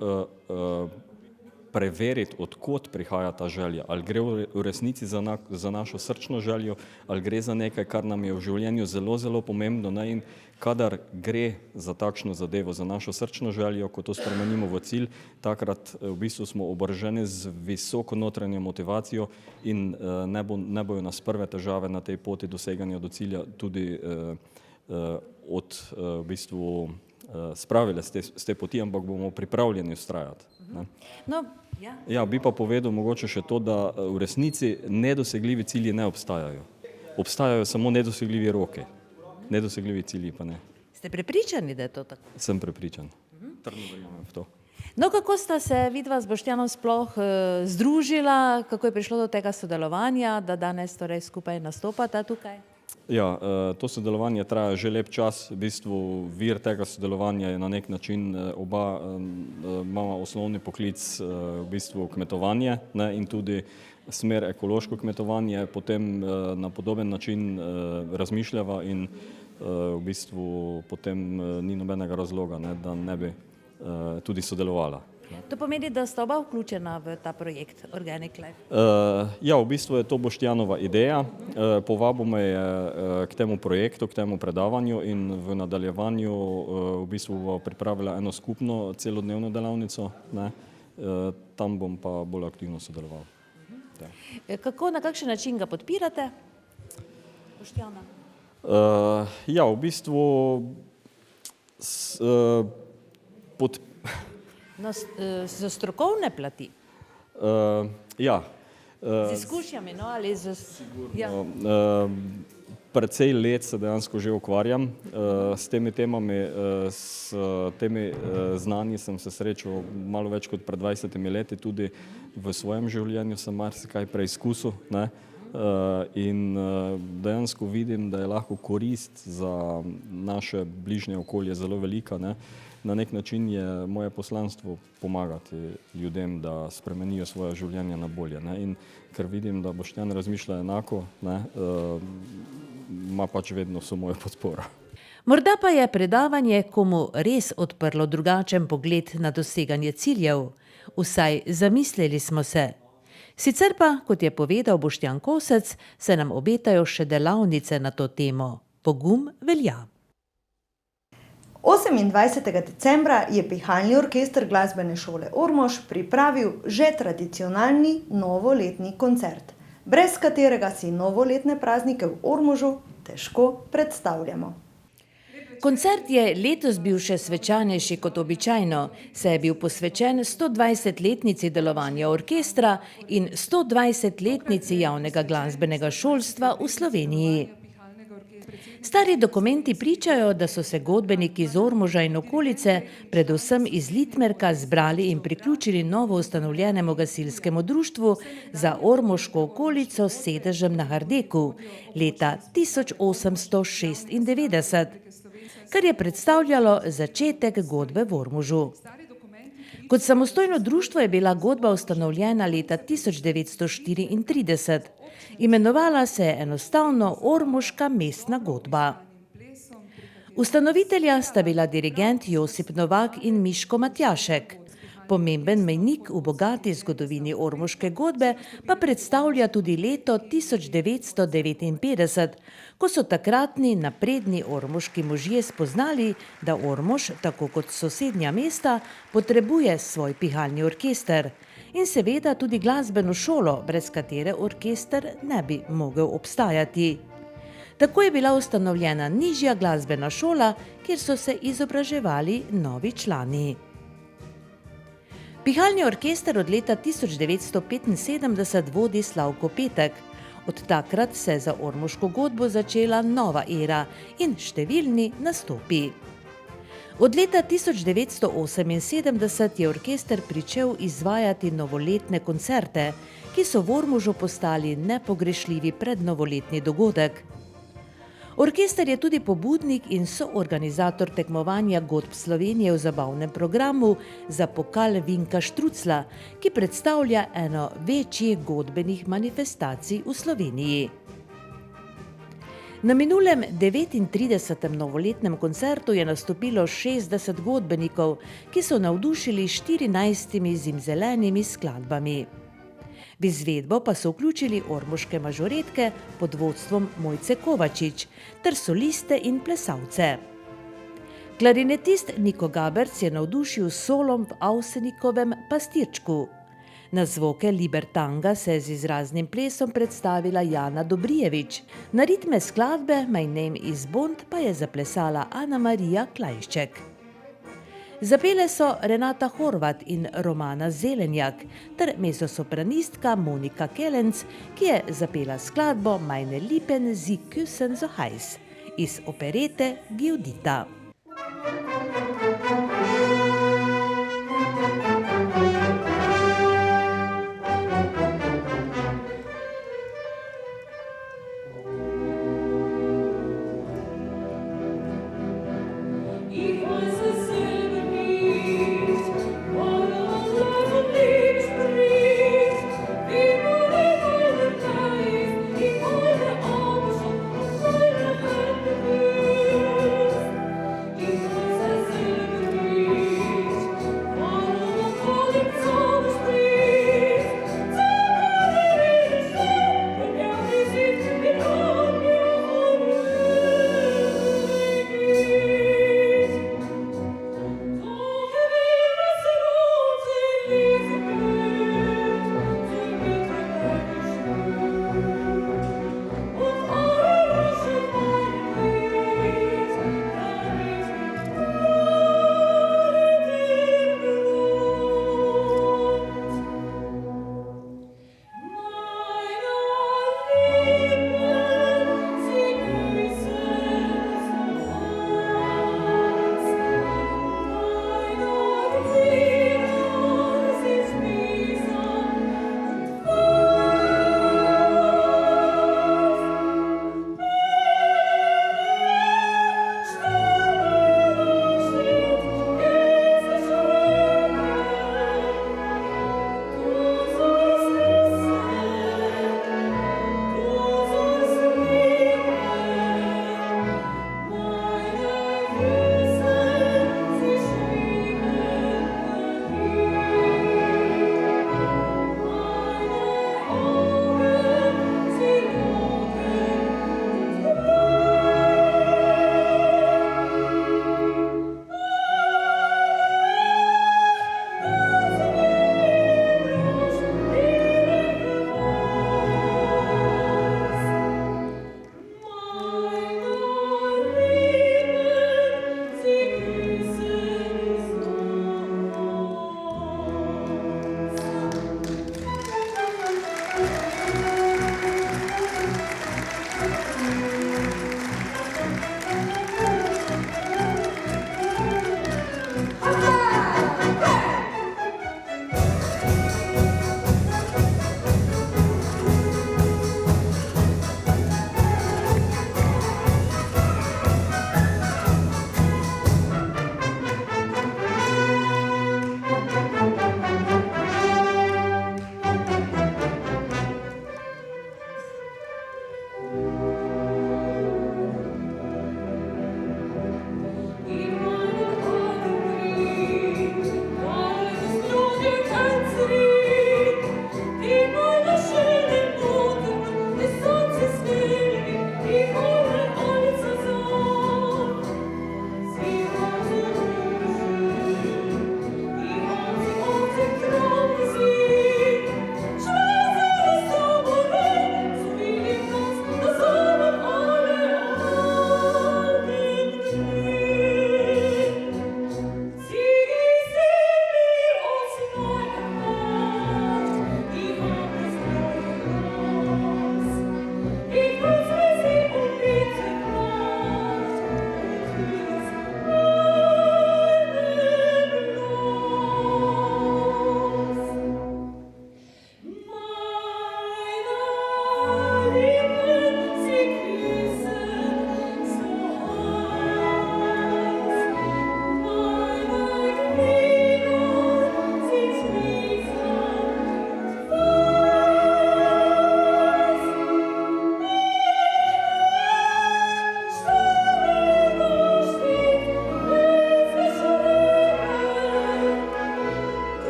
preveriti, od kod prihaja ta želja. Ali gre v resnici za našo srčno željo, ali gre za nekaj, kar nam je v življenju zelo pomembno, ne? In kadar gre za takšno zadevo, za našo srčno željo, ko to spremenimo v cilj, takrat v bistvu smo oboroženi z visoko notranjo motivacijo in ne bojo nas prve težave na tej poti doseganja do cilja tudi v bistvu spravile z te poti, ampak bomo pripravljeni vztrajati. No, ja, bi pa povedal mogoče še to, da v resnici nedosegljivi cilji ne obstajajo. Obstajajo samo nedosegljivi roki. Nedosegljivi cilji pa ne. Ste prepričani, da je to tako? Sem prepričan. Trdno verjamem v to. No, kako sta se vidva z Boštjanom sploh združila, kako je prišlo do tega sodelovanja, da danes torej skupaj nastopata tukaj? Ja, to sodelovanje traja že lep čas, v bistvu vir tega sodelovanja je na nek način oba imamo osnovni poklic v bistvu kmetovanje, ne, in tudi smer ekološko kmetovanje, potem na podoben način razmišljava in v bistvu potem ni nobenega razloga, ne, da ne bi tudi sodelovala. To pomeni, da sta oba vključena v ta projekt Organic Life? Ja, v bistvu je to Boštjanova ideja. Povabil me je k temu projektu, k temu predavanju in v nadaljevanju v bistvu bo pripravila eno skupno celodnevno delavnico, ne. Tam bom pa bolj aktivno sodeloval. Kako, na kakšen način ga podpirate, Boštjana? Ja, v bistvu Za strokovne plati? Ja. Z izkušnjami, no, ali z... Precej let se dejansko že ukvarjam s temi temami, s temi znanji sem se srečal malo več kot pred 20 leti, tudi v svojem življenju sem marsikaj preizkusil, ne, in dejansko vidim, da je lahko korist za naše bližnje okolje zelo velika, ne. Na nek način je moje poslanstvo pomagati ljudem, da spremenijo svoje življenje na bolje, ne, in ker vidim, da Boštjan razmišlja enako, ne, ima pač vedno vso mojo podporo. Morda pa je predavanje komu res odprlo drugačen pogled na doseganje ciljev. Vsaj zamislili smo se. Sicer pa, kot je povedal Boštjan Kosec, se nam obetajo še delavnice na to temo. Pogum velja. 28. decembra je Pihalni orkester glasbene šole Ormož pripravil že tradicionalni novoletni koncert, brez katerega si novoletne praznike v Ormožu težko predstavljamo. Koncert je letos bil še svečanejši kot običajno, saj je bil posvečen 120-letnici delovanja orkestra in 120-letnici javnega glasbenega šolstva v Sloveniji. Stari dokumenti pričajo, da so se godbeniki iz Ormoža in okolice, predvsem iz Litmerka, zbrali in priključili novo ustanovljenemu gasilskemu društvu za ormoško okolico s sedežem na Hardeku leta 1896, kar je predstavljalo začetek godbe v Ormožu. Kot samostojno društvo je bila godba ustanovljena leta 1934. Imenovala se je enostavno Ormoška mestna godba. Ustanovitelja sta bila dirigent Josip Novak in Miško Matjašek. Pomemben mejnik v bogati zgodovini ormoške godbe pa predstavlja tudi leto 1959, ko so takratni napredni ormoški možje spoznali, da Ormož, tako kot sosednja mesta, potrebuje svoj pihalni orkester in seveda tudi glasbeno šolo, brez katere orkester ne bi mogel obstajati. Tako je bila ustanovljena nižja glasbena šola, kjer so se izobraževali novi člani. Pihalni orkester od leta 1975 vodi Slavko Petek. Od takrat se je za ormoško godbo začela nova era in številni nastopi. Od leta 1978 je orkester pričel izvajati novoletne koncerte, ki so v Ormožu postali nepogrešljivi prednovoletni dogodek. Orkester je tudi pobudnik in soorganizator tekmovanja godb Slovenije v zabavnem programu za pokal Vinka Štrucla, ki predstavlja eno večjih godbenih manifestacij v Sloveniji. Na minulem 39. novoletnem koncertu je nastopilo 60 godbenikov, ki so navdušili 14 zimzelenimi skladbami. V izvedbo pa so vključili ormoške mažoretke pod vodstvom Mojce Kovačič ter soliste in plesalce. Klarinetist Niko Gaberc je navdušil s solom v Avsenikovem Pastirčku. Na zvoke Libertanga se je z izraznim plesom predstavila Jana Dobrijevič. Na ritme skladbe My Name is Bond pa je zaplesala Ana Marija Klajšček. Zapele so Renata Horvat in Romana Zelenjak ter mezzosopranistka Monika Kelenc, ki je zapela skladbo Meine Lippen Sie küssen so heiß iz operete Giudita.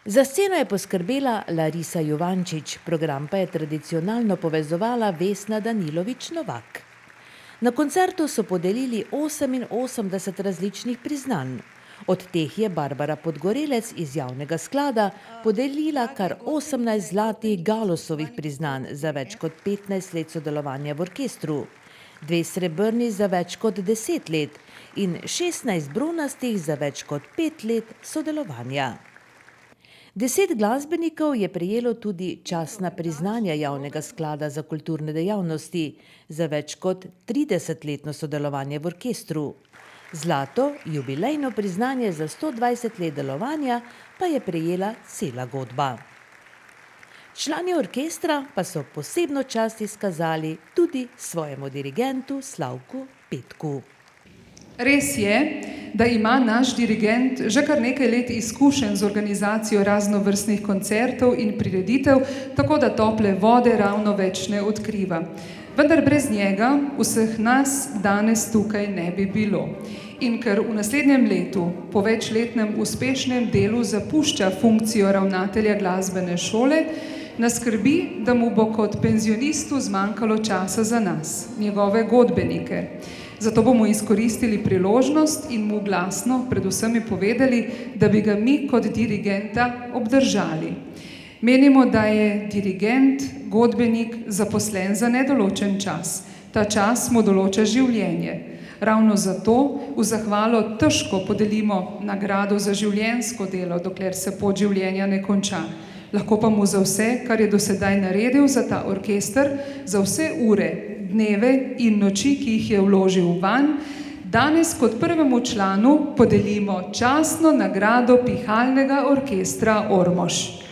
Za sceno je poskrbela Larisa Juvančič, program pa je tradicionalno povezovala Vesna Danilovič-Novak. Na koncertu so podelili 88 različnih priznanj. Od teh je Barbara Podgorelec iz javnega sklada podelila kar 18 zlatih Galusovih priznanj za več kot 15 let sodelovanja v orkestru, 2 srebrni za več kot 10 let in 16 bronastih za več kot 5 let sodelovanja. 10 glasbenikov je prejelo tudi častna priznanja javnega sklada za kulturne dejavnosti za več kot 30-letno sodelovanje v orkestru. Zlato jubilejno priznanje za 120 let delovanja pa je prejela Cela godba. Člani orkestra pa so posebno čast izkazali tudi svojemu dirigentu Slavku Petku. Res je, da ima naš dirigent že kar nekaj let izkušenj z organizacijo raznovrstnih koncertov in prireditev, tako da tople vode ravno več ne odkriva. Vendar brez njega vseh nas danes tukaj ne bi bilo. In ker v naslednjem letu po večletnem uspešnem delu zapušča funkcijo ravnatelja glasbene šole, nas skrbi, da mu bo kot penzionistu zmanjkalo časa za nas, njegove godbenike. Zato bomo izkoristili priložnost in mu glasno predvsem povedali, da bi ga mi kot dirigenta obdržali. Menimo, da je dirigent, godbenik zaposlen za nedoločen čas. Ta čas mu določa življenje. Ravno zato v zahvalo težko podelimo nagrado za življenjsko delo, dokler se pot življenja ne konča. Lahko pa mu za vse, kar je do sedaj naredil za ta orkester, za vse ure, dneve in noči, ki jih je vložil vanj, danes kot prvemu članu podelimo častno nagrado Pihalnega orkestra Ormož.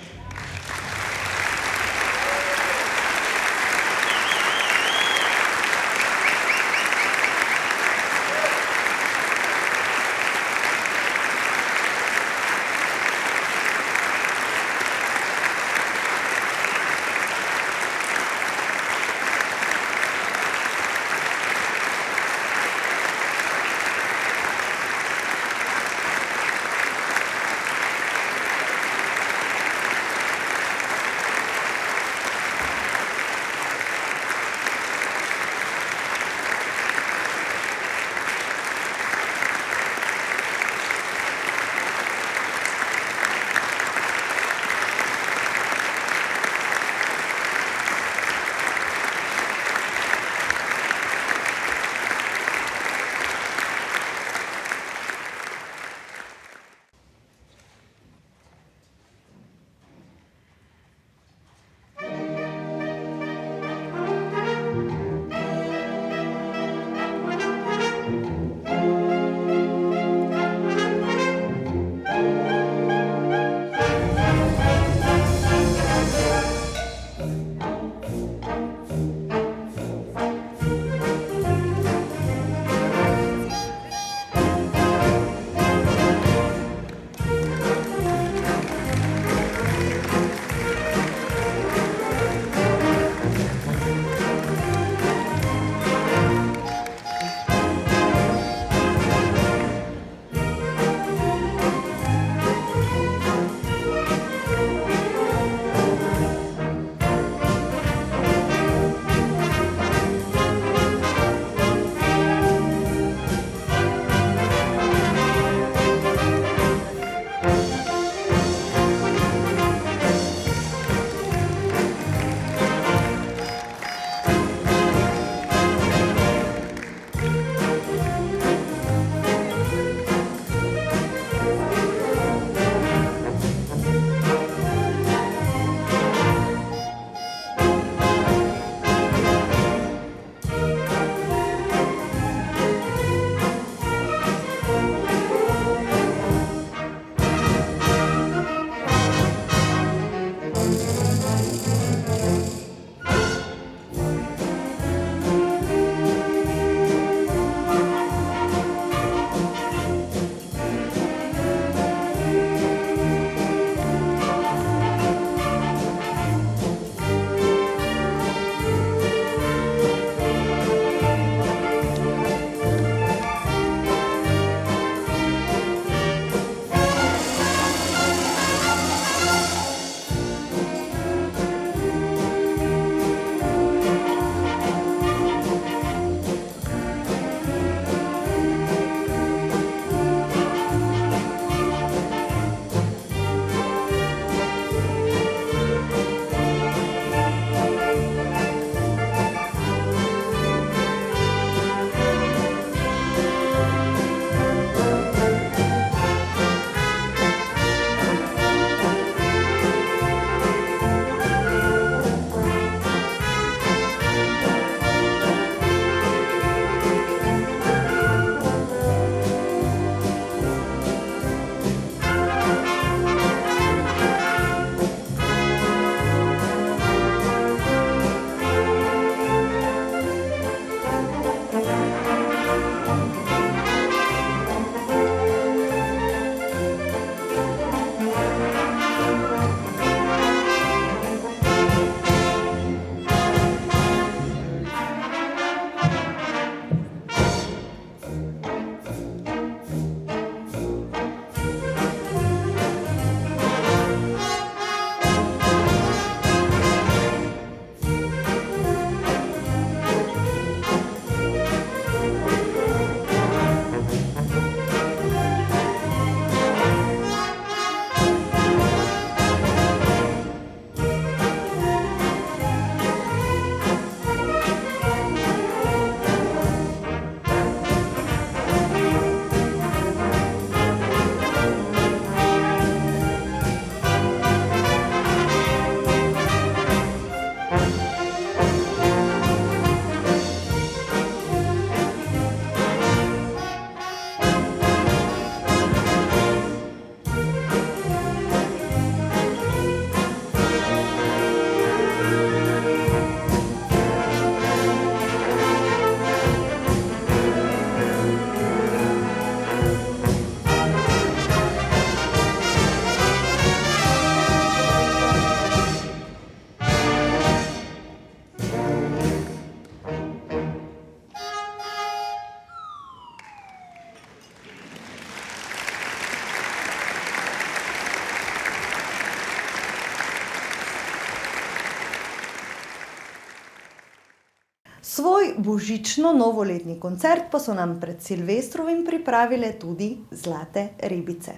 Svoj božično-novoletni koncert pa so nam pred Silvestrovim pripravile tudi Zlate ribice.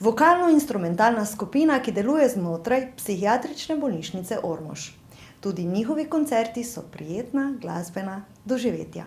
Vokalno-instrumentalna skupina, ki deluje znotraj Psihiatrične bolnišnice Ormož. Tudi njihovi koncerti so prijetna glasbena doživetja.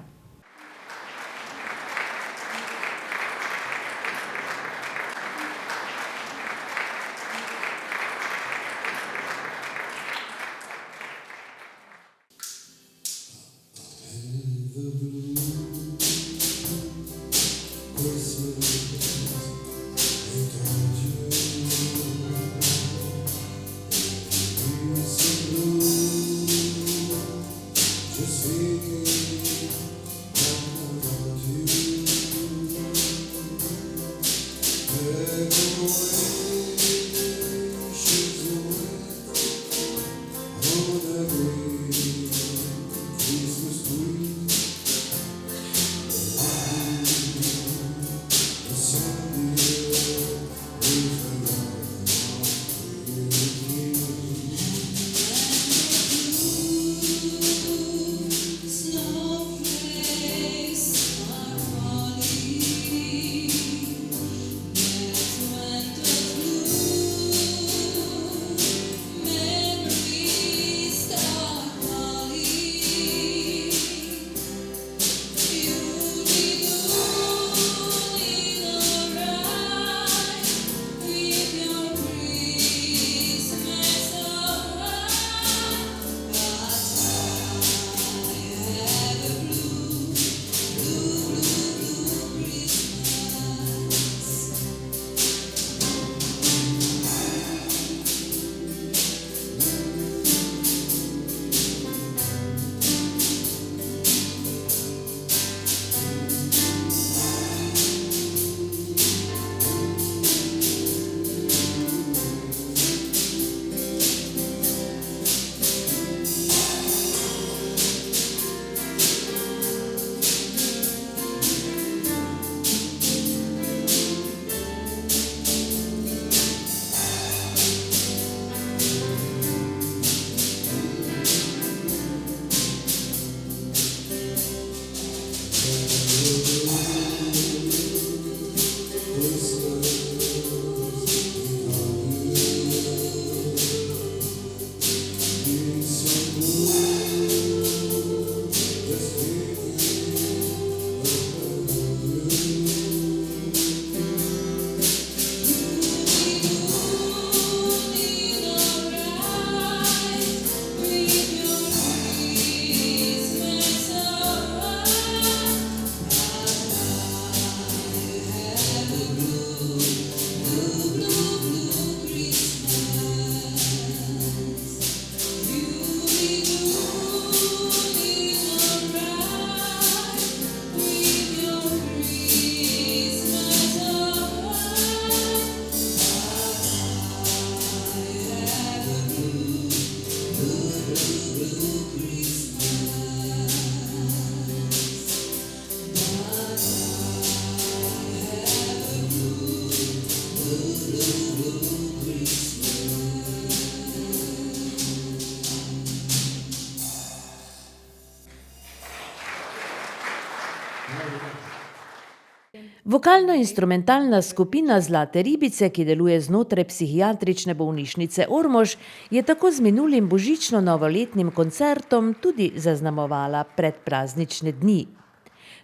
Vokalno-instrumentalna skupina Zlate ribice, ki deluje znotraj Psihiatrične bolnišnice Ormož, je tako z minulim božično-novoletnim koncertom tudi zaznamovala predpraznične dni.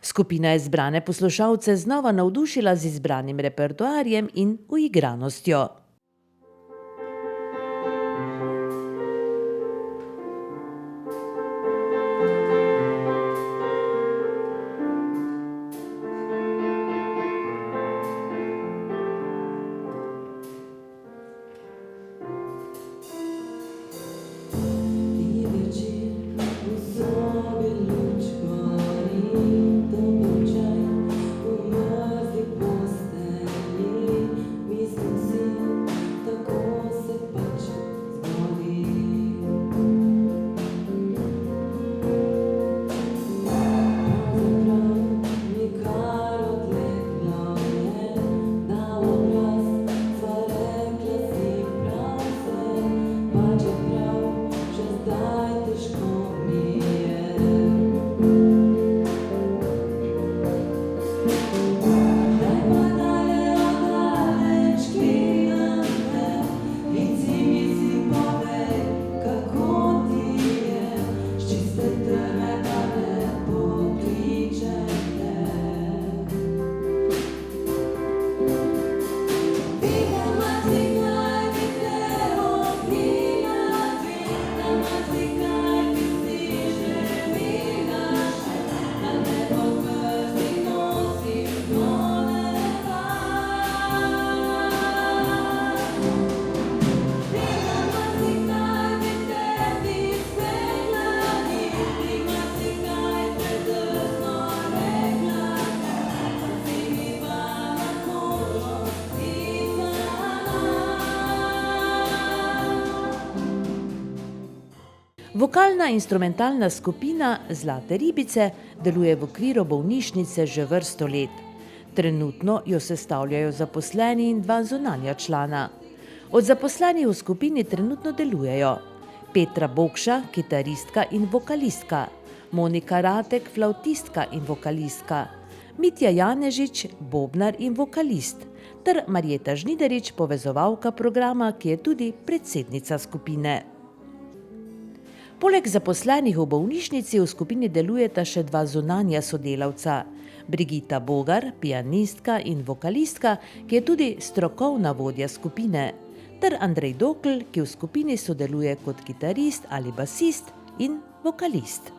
Skupina je zbrane poslušalce znova navdušila z izbranim repertoarjem in uigranostjo. Mislim si, Vokalna instrumentalna skupina Zlate ribice deluje v okviru bolnišnice že vrsto let. Trenutno jo sestavljajo zaposleni in 2 zunanja člana. Od zaposlenih v skupini trenutno delujejo Petra Bokša, kitaristka in vokalistka, Monika Ratek, flavtistka in vokalistka, Mitja Janežič, bobnar in vokalist, ter Marjeta Žnidarič, povezovalka programa, ki je tudi predsednica skupine. Poleg zaposlenih v bolnišnici v skupini delujeta še 2 zunanja sodelavca. Brigita Bogar, pianistka in vokalistka, ki je tudi strokovna vodja skupine, ter Andrej Dokl, ki v skupini sodeluje kot kitarist ali basist in vokalist.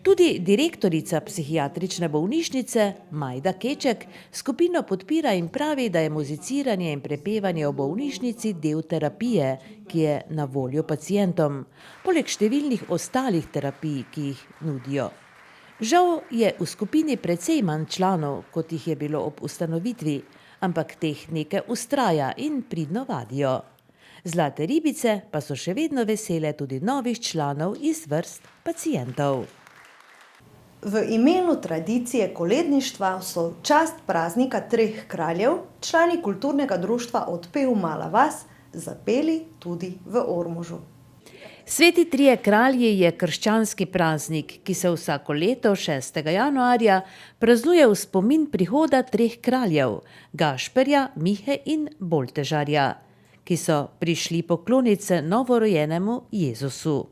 Tudi direktorica psihiatrične bolnišnice Majda Keček skupino podpira in pravi, da je muziciranje in prepevanje v bolnišnici del terapije, ki je na voljo pacientom, poleg številnih ostalih terapij, ki jih nudijo. Žal je v skupini precej manj članov, kot jih je bilo ob ustanovitvi, ampak tehnike vztraja in pridno vadijo. Zlate ribice pa so še vedno vesele tudi novih članov iz vrst pacientov. V imenu tradicije koledništva so v čast praznika treh kraljev člani kulturnega društva Odpev Mala vas zapeli tudi v Ormožu. Sveti trije kralji je krščanski praznik, ki se vsako leto 6. januarja praznuje v spomin prihoda treh kraljev, Gašperja, Mihe in Boltežarja. ki so prišli pokloniti se novorojenemu Jezusu.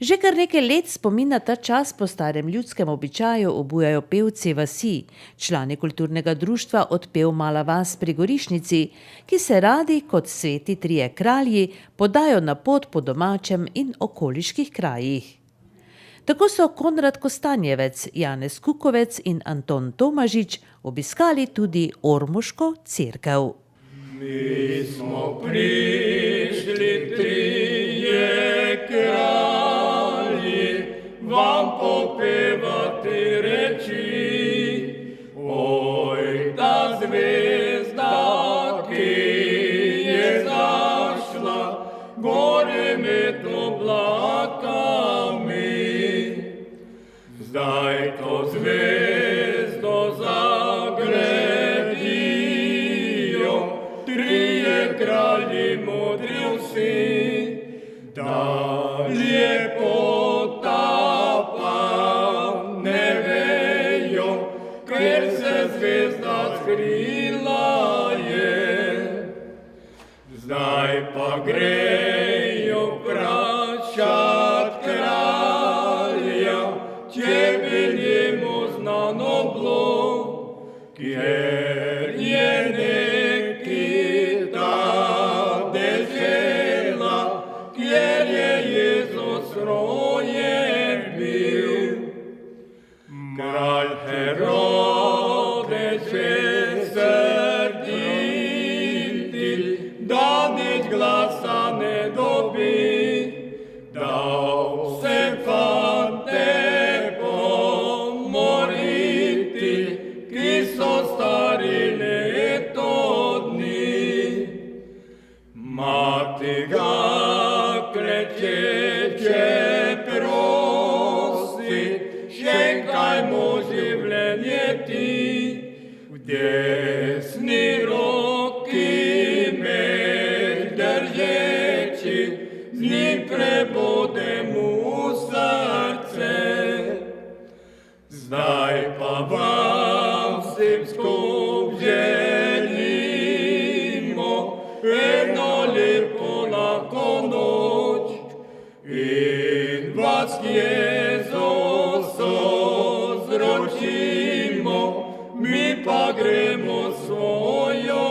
Že kar nekaj let spomin na ta čas po starem ljudskem običaju obujajo pevci vasi, člani kulturnega društva Odpev Mala vas pri Gorišnici, ki se radi kot sveti trije kralji podajo na pot po domačem in okoliških krajih. Tako so Konrad Kostanjevec, Janez Kukovec in Anton Tomažič obiskali tudi ormoško cerkev. Mi smo prišli trije kralji, vam popevati reči. Oj, ta zvezda, ki je zašla, gore med oblakami. Zdaj to zvezdo zagledijo trije kralji modri vsi, dalje potapa ne vejo, ker se zvezda skrila je. Zdaj pa grejo vprašat kralja, če bi njemu znano bilo, kjer je neki ta dežela, kjer je Jezus rojen bil. Kralj Herodes je srditi, da nič glasa ne dobi, dal se fante pomoriti, ki so stari leto dni. Mati ga klečeče prosi, še kaj mo življenje ti, v desni roki meč držeči, z njim prebode mu srce. Zdaj pa vam vsem skup želimo eno lepo lahko noč in vas k Jezusu zročimo, mi pa gremo svojo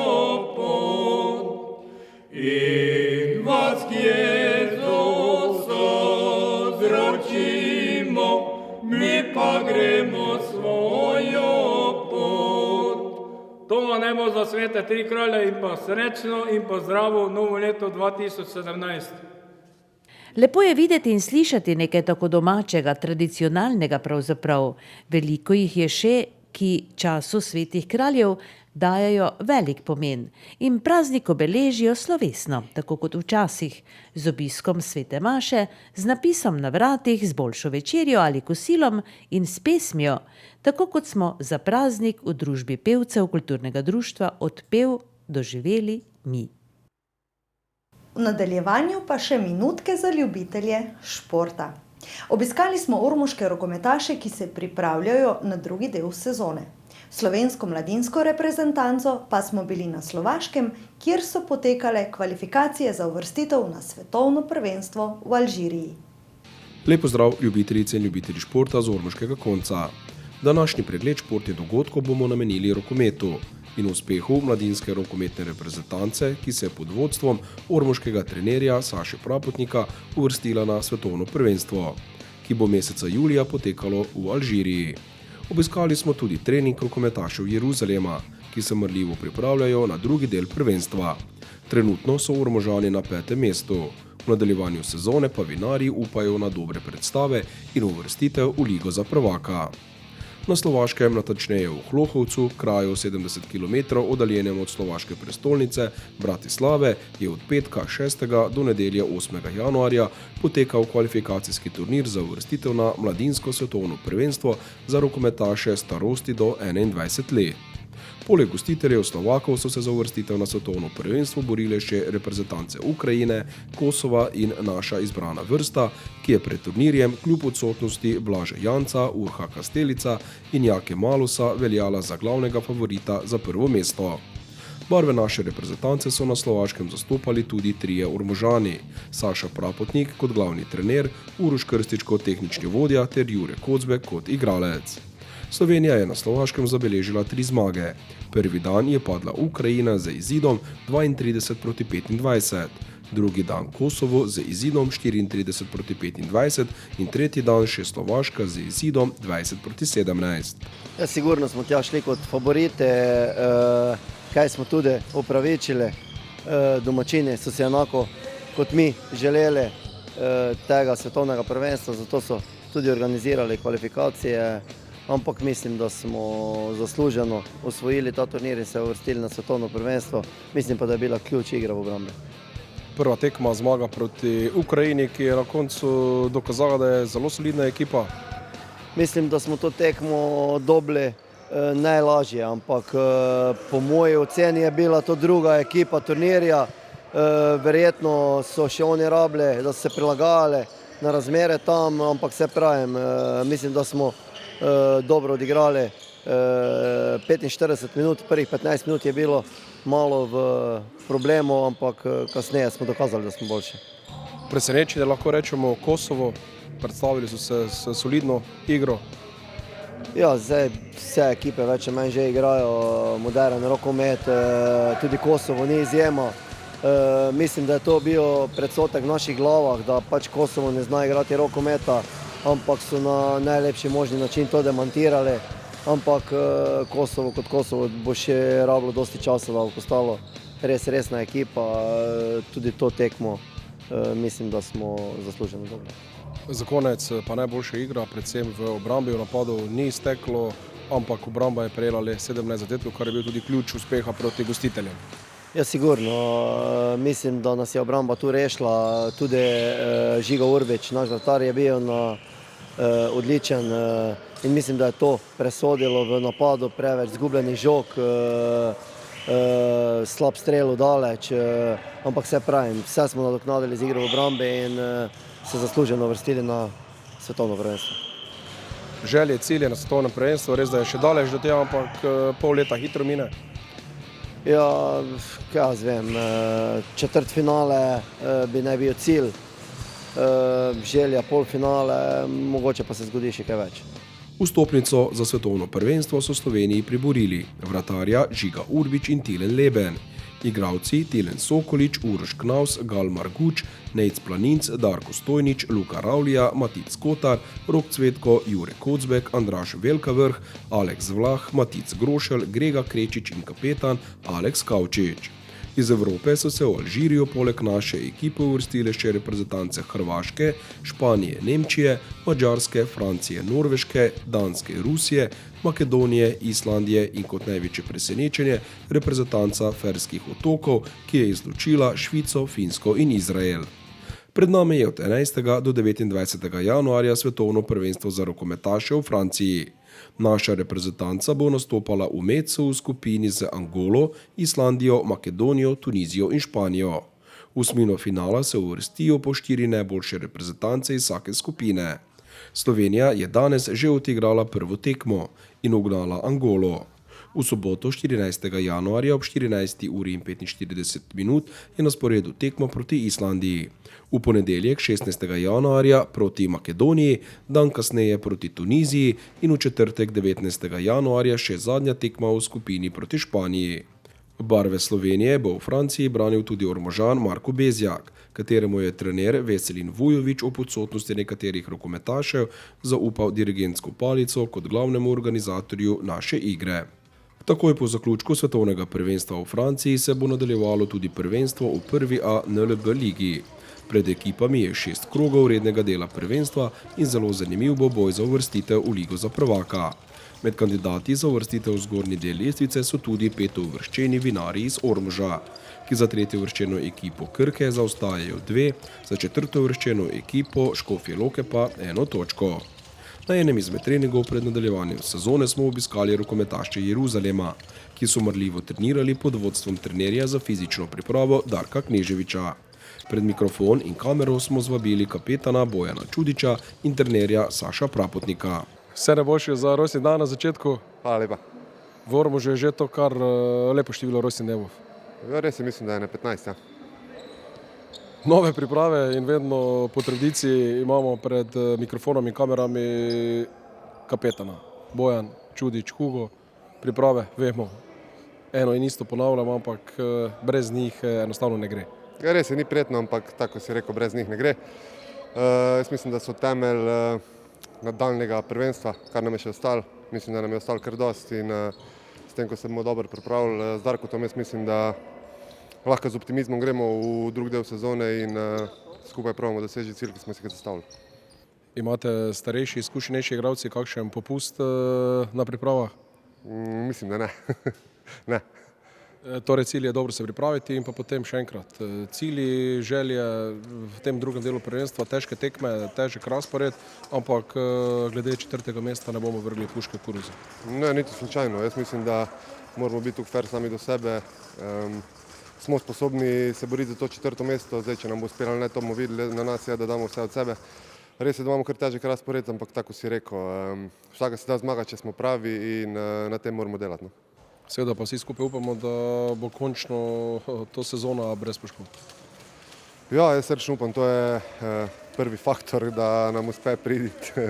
pot. In vas k Jezusu zročimo, mi pa gremo svojo pot. To vam naj bo za svete tri kralje in pa srečno in pa zdravo novo leto 2017. Lepo je videti in slišati nekaj tako domačega, tradicionalnega pravzaprav. Veliko jih je še, ki času svetih kraljev dajajo velik pomen in praznik obeležijo slovesno, tako kot včasih, z obiskom svete maše, z napisom na vratih, z boljšo večerjo ali kosilom in s pesmijo, tako kot smo za praznik v družbi pevcev kulturnega društva Odpev doživeli mi. V nadaljevanju pa še minutke za ljubitelje športa. Obiskali smo ormoške rokometaše, ki se pripravljajo na drugi del sezone. Slovensko mladinsko reprezentanco pa smo bili na Slovaškem, kjer so potekale kvalifikacije za uvrstitev na svetovno prvenstvo v Alžiriji. Lep pozdrav ljubiteljice in ljubitelji športa z ormoškega konca. Današnji pregled športnih dogodkov bomo namenili rokometu in uspehu mladinske rokometne reprezentance, ki se je pod vodstvom ormoškega trenerja Saše Prapotnika uvrstila na svetovno prvenstvo, ki bo meseca julija potekalo v Alžiriji. Obiskali smo tudi trening rokometašev Jeruzalema, ki se marljivo pripravljajo na drugi del prvenstva. Trenutno so Ormožani na 5. mestu. V nadaljevanju sezone pa vinarji upajo na dobre predstave in uvrstitev v ligo za prvaka. Na Slovaškem, natančneje v Hlohovcu, kraju 70 km oddaljenem od slovaške prestolnice Bratislave, je od petka 6. do nedelje 8. januarja potekal kvalifikacijski turnir za uvrstitev na mladinsko svetovno prvenstvo za rokometaše starosti do 21 let. Poleg gostiteljev Slovakov so se za uvrstitev na svetovno prvenstvo borile še reprezentance Ukrajine, Kosova in naša izbrana vrsta, ki je pred turnirjem kljub odsotnosti Blaže Janca, Urha Kastelica in Jake Malusa veljala za glavnega favorita za prvo mesto. Barve naše reprezentance so na Slovaškem zastopali tudi trije Ormožani, Saša Prapotnik kot glavni trener, Uroš Krstič kot tehnični vodja ter Jure Kocbek kot igralec. Slovenija je na Slovaškem zabeležila 3 zmage. Prvi dan je padla Ukrajina z izidom 32-25, drugi dan Kosovo z izidom 34-25 in tretji dan še Slovaška z izidom 20-17. Ja, sigurno smo tja šli kot favorite, kaj smo tudi upravičili. Domačini so se enako kot mi želeli tega svetovnega prvenstva, zato so tudi organizirali kvalifikacije, ampak mislim, da smo zasluženo osvojili ta turnir in se uvrstili na svetovno prvenstvo. Mislim pa, da je bila ključ igra v obrambi. Prva tekma zmaga proti Ukrajini, ki je na koncu dokazala, da je zelo solidna ekipa. Mislim, da smo to tekmo dobili najlažje, ampak po moji oceni je bila to druga ekipa turnirja. Verjetno so še oni rabili, da so se prilagajali na razmere tam, ampak se pravim, mislim, da smo dobro odigrali 45 minut, prvih 15 minut je bilo malo v problemu, ampak kasneje smo dokazali, da smo boljši. Presenečenje lahko rečemo Kosovo, predstavili so se s solidno igro. Ja, zdaj vse ekipe več ali manj že igrajo moderen rokomet, tudi Kosovo ni izjema. Mislim, da je to bil predsotek v naših glavah, da pač Kosovo ne zna igrati rokometa, ampak so na najlepši možni način to demantirali. Ampak Kosovo kot Kosovo bo še rabilo dosti časa, da bo postalo resna ekipa. Tudi to tekmo mislim, da smo zasluženo dobili. Za konec pa najboljša igra, predvsem v obrambi, v napadu ni izteklo, ampak obramba je prejela le 17 zadetkov, kar je bil tudi ključ uspeha proti gostiteljem. Ja, sigurno. Mislim, da nas je obramba tu rešila. Tudi Žiga Urbič, naš vratar, je bil odličen in mislim, da je to presodilo v napadu, preveč zgubljenih žog, slab strel daleč, ampak vse pravim, vse smo nadoknadili z igro v obrambi in se zasluženo vrstili na svetovno prvenstvo. Želje, cilje na svetovnem prvenstvu, res da je še daleč do tega, ampak pol leta hitro mine. Ja, kaj jaz vem, četrtfinale bi naj bil cilj, želja polfinale, mogoče pa se zgodi še kaj več. Vstopnico za svetovno prvenstvo so Sloveniji priborili vratarja Žiga Urbič in Tilen Leben. Igralci Tilen Sokolič, Uroš Knaus, Galmar Guč, Nejc Planinc, Darko Stojnič, Luka Ravlija, Matic Kotar, Rok Cvetko, Jure Kocbek, Andraž Velkavrh, Aleks Vlah, Matic Grošelj, Grega Krečič in kapetan Aleks Kavčič. Iz Evrope so se v Alžirijo poleg naše ekipe uvrstile še reprezentance Hrvaške, Španije, Nemčije, Madžarske, Francije, Norveške, Danske, Rusije, Makedonije, Islandije in kot največje presenečenje reprezentanca Ferskih otokov, ki je izločila Švico, Finsko in Izrael. Pred nami je od 11. do 29. januarja svetovno prvenstvo za rokometaše v Franciji. Naša reprezentanca bo nastopala v Metsu v skupini z Angolo, Islandijo, Makedonijo, Tunizijo in Španijo. V osmino finala se uvrstijo po 4 najboljše reprezentance iz vsake skupine. Slovenija je danes že odigrala prvo tekmo in ugnala Angolo. V soboto 14. januarja ob 14:45 je na sporedu tekma proti Islandiji. V ponedeljek 16. januarja proti Makedoniji, dan kasneje proti Tuniziji in v četrtek 19. januarja še zadnja tekma v skupini proti Španiji. Barve Slovenije bo v Franciji branil tudi Ormožan Marko Bezjak, kateremu je trener Veselin Vujović ob odsotnosti nekaterih rokometašev zaupal dirigentsko palico kot glavnemu organizatorju naše igre. Takoj po zaključku svetovnega prvenstva v Franciji se bo nadaljevalo tudi prvenstvo v prvi A NLB ligi. Pred ekipami je 6 krogov rednega dela prvenstva in zelo zanimiv bo boj za uvrstitev v ligo za prvaka. Med kandidati za uvrstitev v zgornji del lestvice so tudi petouvrščeni Vinarji iz Ormoža, ki za tretjeuvrščeno ekipo Krke zaostajajo 2, za četrtouvrščeno ekipo Škofje Loke pa 1 točko. Na enem izmed treningov pred nadaljevanjem sezone smo obiskali rokometaše Jeruzalema, ki so marljivo trenirali pod vodstvom trenerja za fizično pripravo Darka Kneževiča. Pred mikrofon in kamero smo zvabili kapetana Bojana Čudiča in trenerja Saša Prapotnika. Vse najboljše za rojstni dan na začetku. Hvala lepa. V Ormožu je že to kar lepo število rojstnih dnevov. Ja, res je, mislim, da je na 15. Ja. Nove priprave in vedno po tradiciji imamo pred mikrofonom in kamerami kapetana. Bojan, Čudič, Hugo, priprave, vemo, eno in isto ponavljamo, ampak brez njih enostavno ne gre. Ja, res je, ni prijetno, ampak tako si rekel, brez njih ne gre. Jaz mislim, da so temelj nadaljnjega prvenstva, kar nam je še ostalo. Mislim, da nam je ostalo kar dosti in s tem, ko se bomo dobro pripravili z Darkotom, jaz mislim, da lahko z optimizmom gremo v drugi del sezone in skupaj pravimo doseči cilj, ki smo si ga zastavili. Imate starejši, izkušenejši igralci kakšen popust na pripravah? Mislim, da ne. Ne. Torej cilj je dobro se pripraviti in pa potem še enkrat. Cilji, želje v tem drugem delu prvenstva, težke tekme, težek razpored, ampak glede 4. mesta ne bomo vrgli puške v koruzo. Ne, niti slučajno. Jaz mislim, da moramo biti tukaj fair sami do sebe. Smo sposobni se boriti za to 4. mesto, zdaj, če nam bo uspelo, ne, to bomo videli, na nas je, da damo vse od sebe. Res je, da imamo kar težek razpored, ampak tako si rekel, vsaka se da zmaga, če smo pravi in na tem moramo delati. No. Seveda pa vsi skupaj upamo, da bo končno to sezona brez poškodb. Ja, jaz srčno upam, to je prvi faktor, da nam uspe priti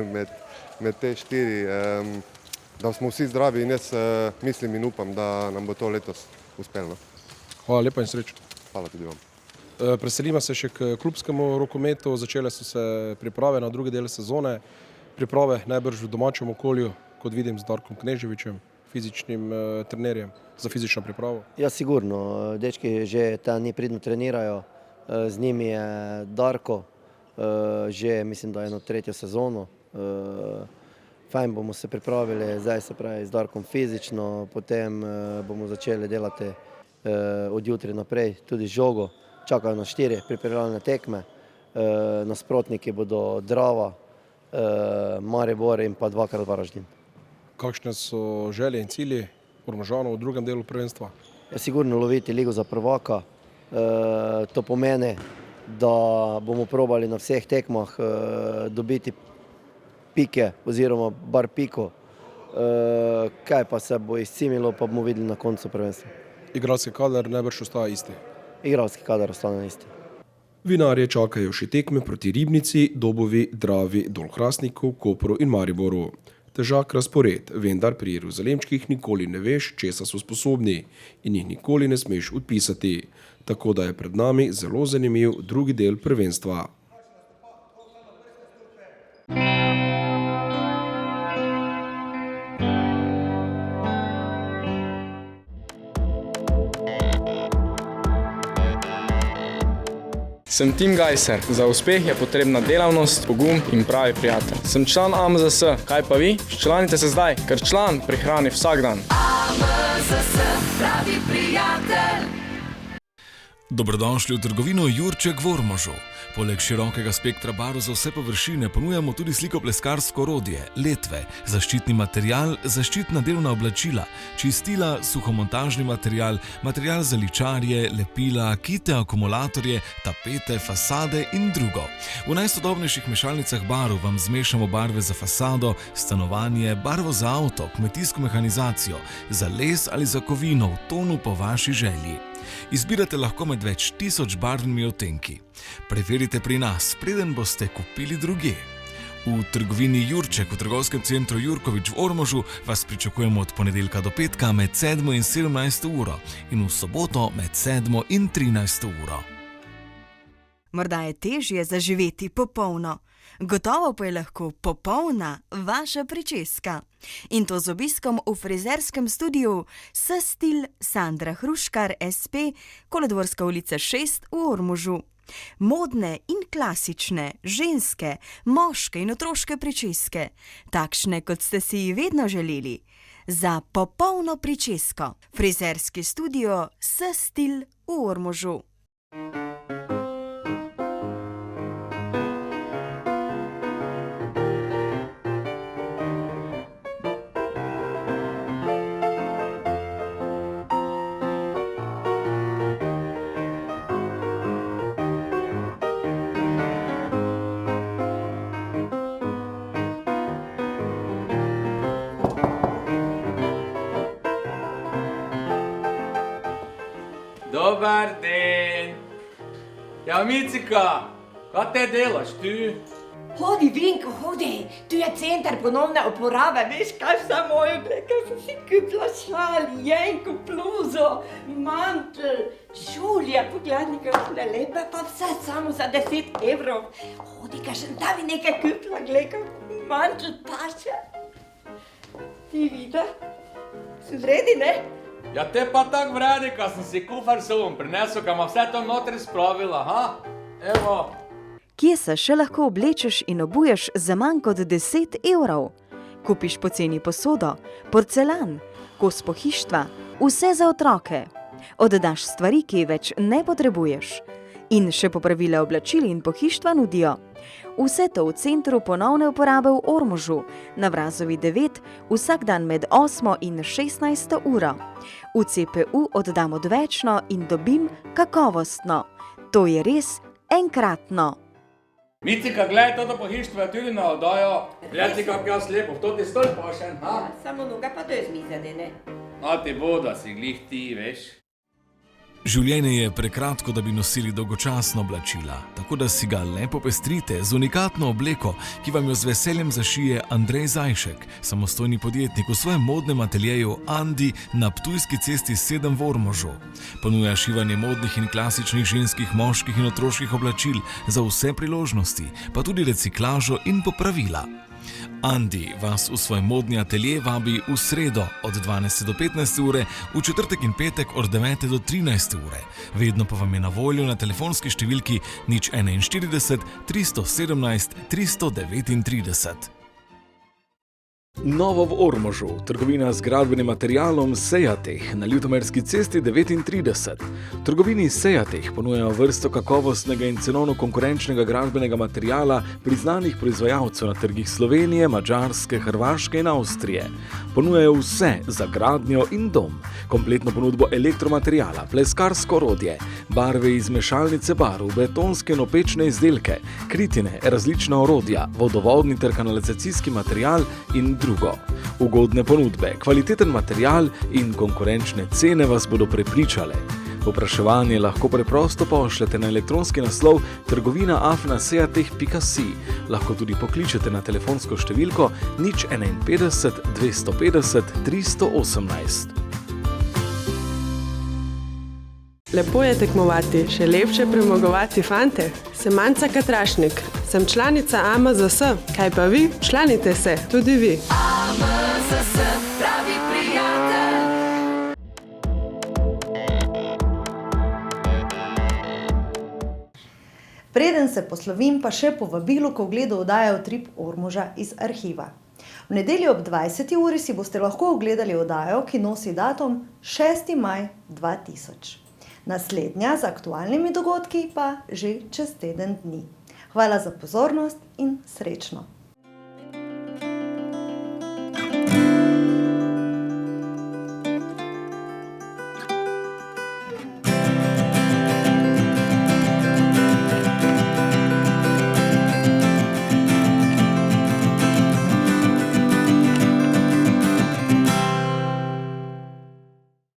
med te 4, da smo vsi zdravi in jaz mislim in upam, da nam bo to letos uspelo. Hvala lepa in srečo. Hvala tudi vam. Preselimo se še k klubskemu rokometu, začele so se priprave na drugi del sezone. Priprave najbrž v domačem okolju, kot vidim z Darkom Kneževičem, fizičnim trenerjem za fizično pripravo. Ja, sigurno. Dečki že ta dni pridno trenirajo. Z njimi je Darko, že mislim, da je 3. sezono. Fajn bomo se pripravili, zdaj se pravi z Darkom fizično, potem bomo začeli delati od jutri naprej tudi žogo. Čakajo nas 4 pripravljalne tekme. Nasprotniki bodo Drava, Maribor in pa 2x2 Varaždin. Kakšne so želje in cilji Ormožanov v drugem delu prvenstva? Ja, sigurno loviti ligo za prvaka. To pomeni, da bomo probali na vseh tekmah dobiti pike oziroma bar piko. Kaj pa se bo izcimilo, pa bomo videli na koncu prvenstva. Igralski kader najbrž ostaja isti? Igralski kader ostane isti. Vinarje čakajo še tekme proti Ribnici, Dobovi, Dravi, Dolhrastniku, Kopru in Mariboru. Težak razpored, vendar pri Jeruzalemčkih nikoli ne veš, česa so sposobni in jih nikoli ne smeš odpisati. Tako da je pred nami zelo zanimiv drugi del prvenstva. Sem Tim Gajser. Za uspeh je potrebna delavnost, pogum in pravi prijatelj. Sem član AMZS. Kaj pa vi? Včlanite se zdaj, ker član prihrani vsak dan. AMZS, pravi prijatelj. Dobrodošli v trgovino Jurček v Ormožu. Poleg širokega spektra barv za vse površine ponujamo tudi slikopleskarsko orodje, letve, zaščitni material, zaščitna delovna oblačila, čistila, suhomontažni material, material za ličarje, lepila, kite, akumulatorje, tapete, fasade in drugo. V najsodobnejših mešalnicah barv vam zmešamo barve za fasado, stanovanje, barvo za avto, kmetijsko mehanizacijo, za les ali za kovino v tonu po vaši želji. Izbirate lahko med več 1000 barvnimi odtenki. Preverite pri nas, preden boste kupili drugje. V trgovini Jurček v trgovskem centru Jurkovič v Ormožu vas pričakujemo od ponedeljka do petka med 7 in 17 uro in v soboto med 7 in 13 uro. Morda je težje zaživeti popolno. Gotovo pa je lahko popolna vaša pričeska. In to z obiskom v frizerskem studiu S-Stil Sandra Hruškar SP, Kolodvorska ulica 6 v Ormožu. Modne in klasične, ženske, moške in otroške pričeske, takšne, kot ste si jih vedno želeli. Za popolno pričesko. Frizerski studio S-Stil v Ormožu. Dobar den. Ja, Micika, kaj te delaš tu? Hodi, Vinko, hodi, tu je center ponovne uporabe, veš, kaj vse moje obleke, sem si kupila šal, jenko, bluzo, mantel, žulje, pogledaj, kakšne lepe, pa vse samo za 10 evrov. Hodi, kaj sem tam nekaj kupila, gledaj, mantel paše. Ti vidi, si vredi, ne? Ja, te pa tak vredi, kaj sem si kufar sobom prinesel, kaj ma vse to notri spravila, ha? Evo. Kje se še lahko oblečeš in obuješ za manj kot 10 evrov? Kupiš poceni posodo, porcelan, kos pohištva, vse za otroke. Oddaš stvari, ki več ne potrebuješ. In še popravila oblačil in pohištva nudijo. Vse to v centru ponovne uporabe v Ormožu, na Vrazovi 9, vsak dan med 8 in 16 uro. V CPU oddam odvečno in dobim kakovostno. To je res enkratno. Micika, gledaj, toto pohištvo je tudi na oddajo. Gledaj, kak jaz lepo, v toti stol pašen, ha? Samo noga pa to je zmizane, ne? A ti bo, da si glih ti, veš. Življenje je prekratko, da bi nosili dolgočasno oblačila, tako da si ga le popestrite z unikatno obleko, ki vam jo z veseljem zašije Andrej Zajšek, samostojni podjetnik v svojem modnem ateljeju Andi na Ptujski cesti 7 v Ormožu. Ponuja šivanje modnih in klasičnih ženskih, moških in otroških oblačil za vse priložnosti, pa tudi reciklažo in popravila. Andi vas v svoj modni atelje vabi v sredo od 12 do 15 ure, v četrtek in petek od 9 do 13 ure. Vedno pa vam je na voljo na telefonski številki 041 317 339. Novo v Ormožu, trgovina z gradbenim materialom Sejateh na Ljutomerski cesti 39. V trgovini Sejateh ponujajo vrsto kakovostnega in cenovno konkurenčnega gradbenega materiala priznanih proizvajalcev na trgih Slovenije, Madžarske, Hrvaške in Avstrije. Ponujajo vse za gradnjo in dom, kompletno ponudbo elektromateriala, pleskarsko orodje, barve iz mešalnice barv, betonske in opečne izdelke, kritine, različna orodja, vodovodni ter kanalizacijski material in drugo. Ugodne ponudbe, kvaliteten material in konkurenčne cene vas bodo prepričale. Povpraševanje lahko preprosto pošljete na elektronski naslov trgovina@sejateh.si. Lahko tudi pokličete na telefonsko številko 051 250 318. Lepo je tekmovati, še lepše premagovati fante. Sem Manca Katrašnik, sem članica AMZS. Kaj pa vi? Članite se, tudi vi. AMZS, pravi prijatelj. Preden se poslovim, pa še povabilo k ogledu oddaje Utrip Ormoža iz arhiva. V nedeljo ob 20. uri si boste lahko ogledali oddajo, ki nosi datum 6. maj 2000. Naslednja z aktualnimi dogodki pa že čez teden dni. Hvala za pozornost in srečno!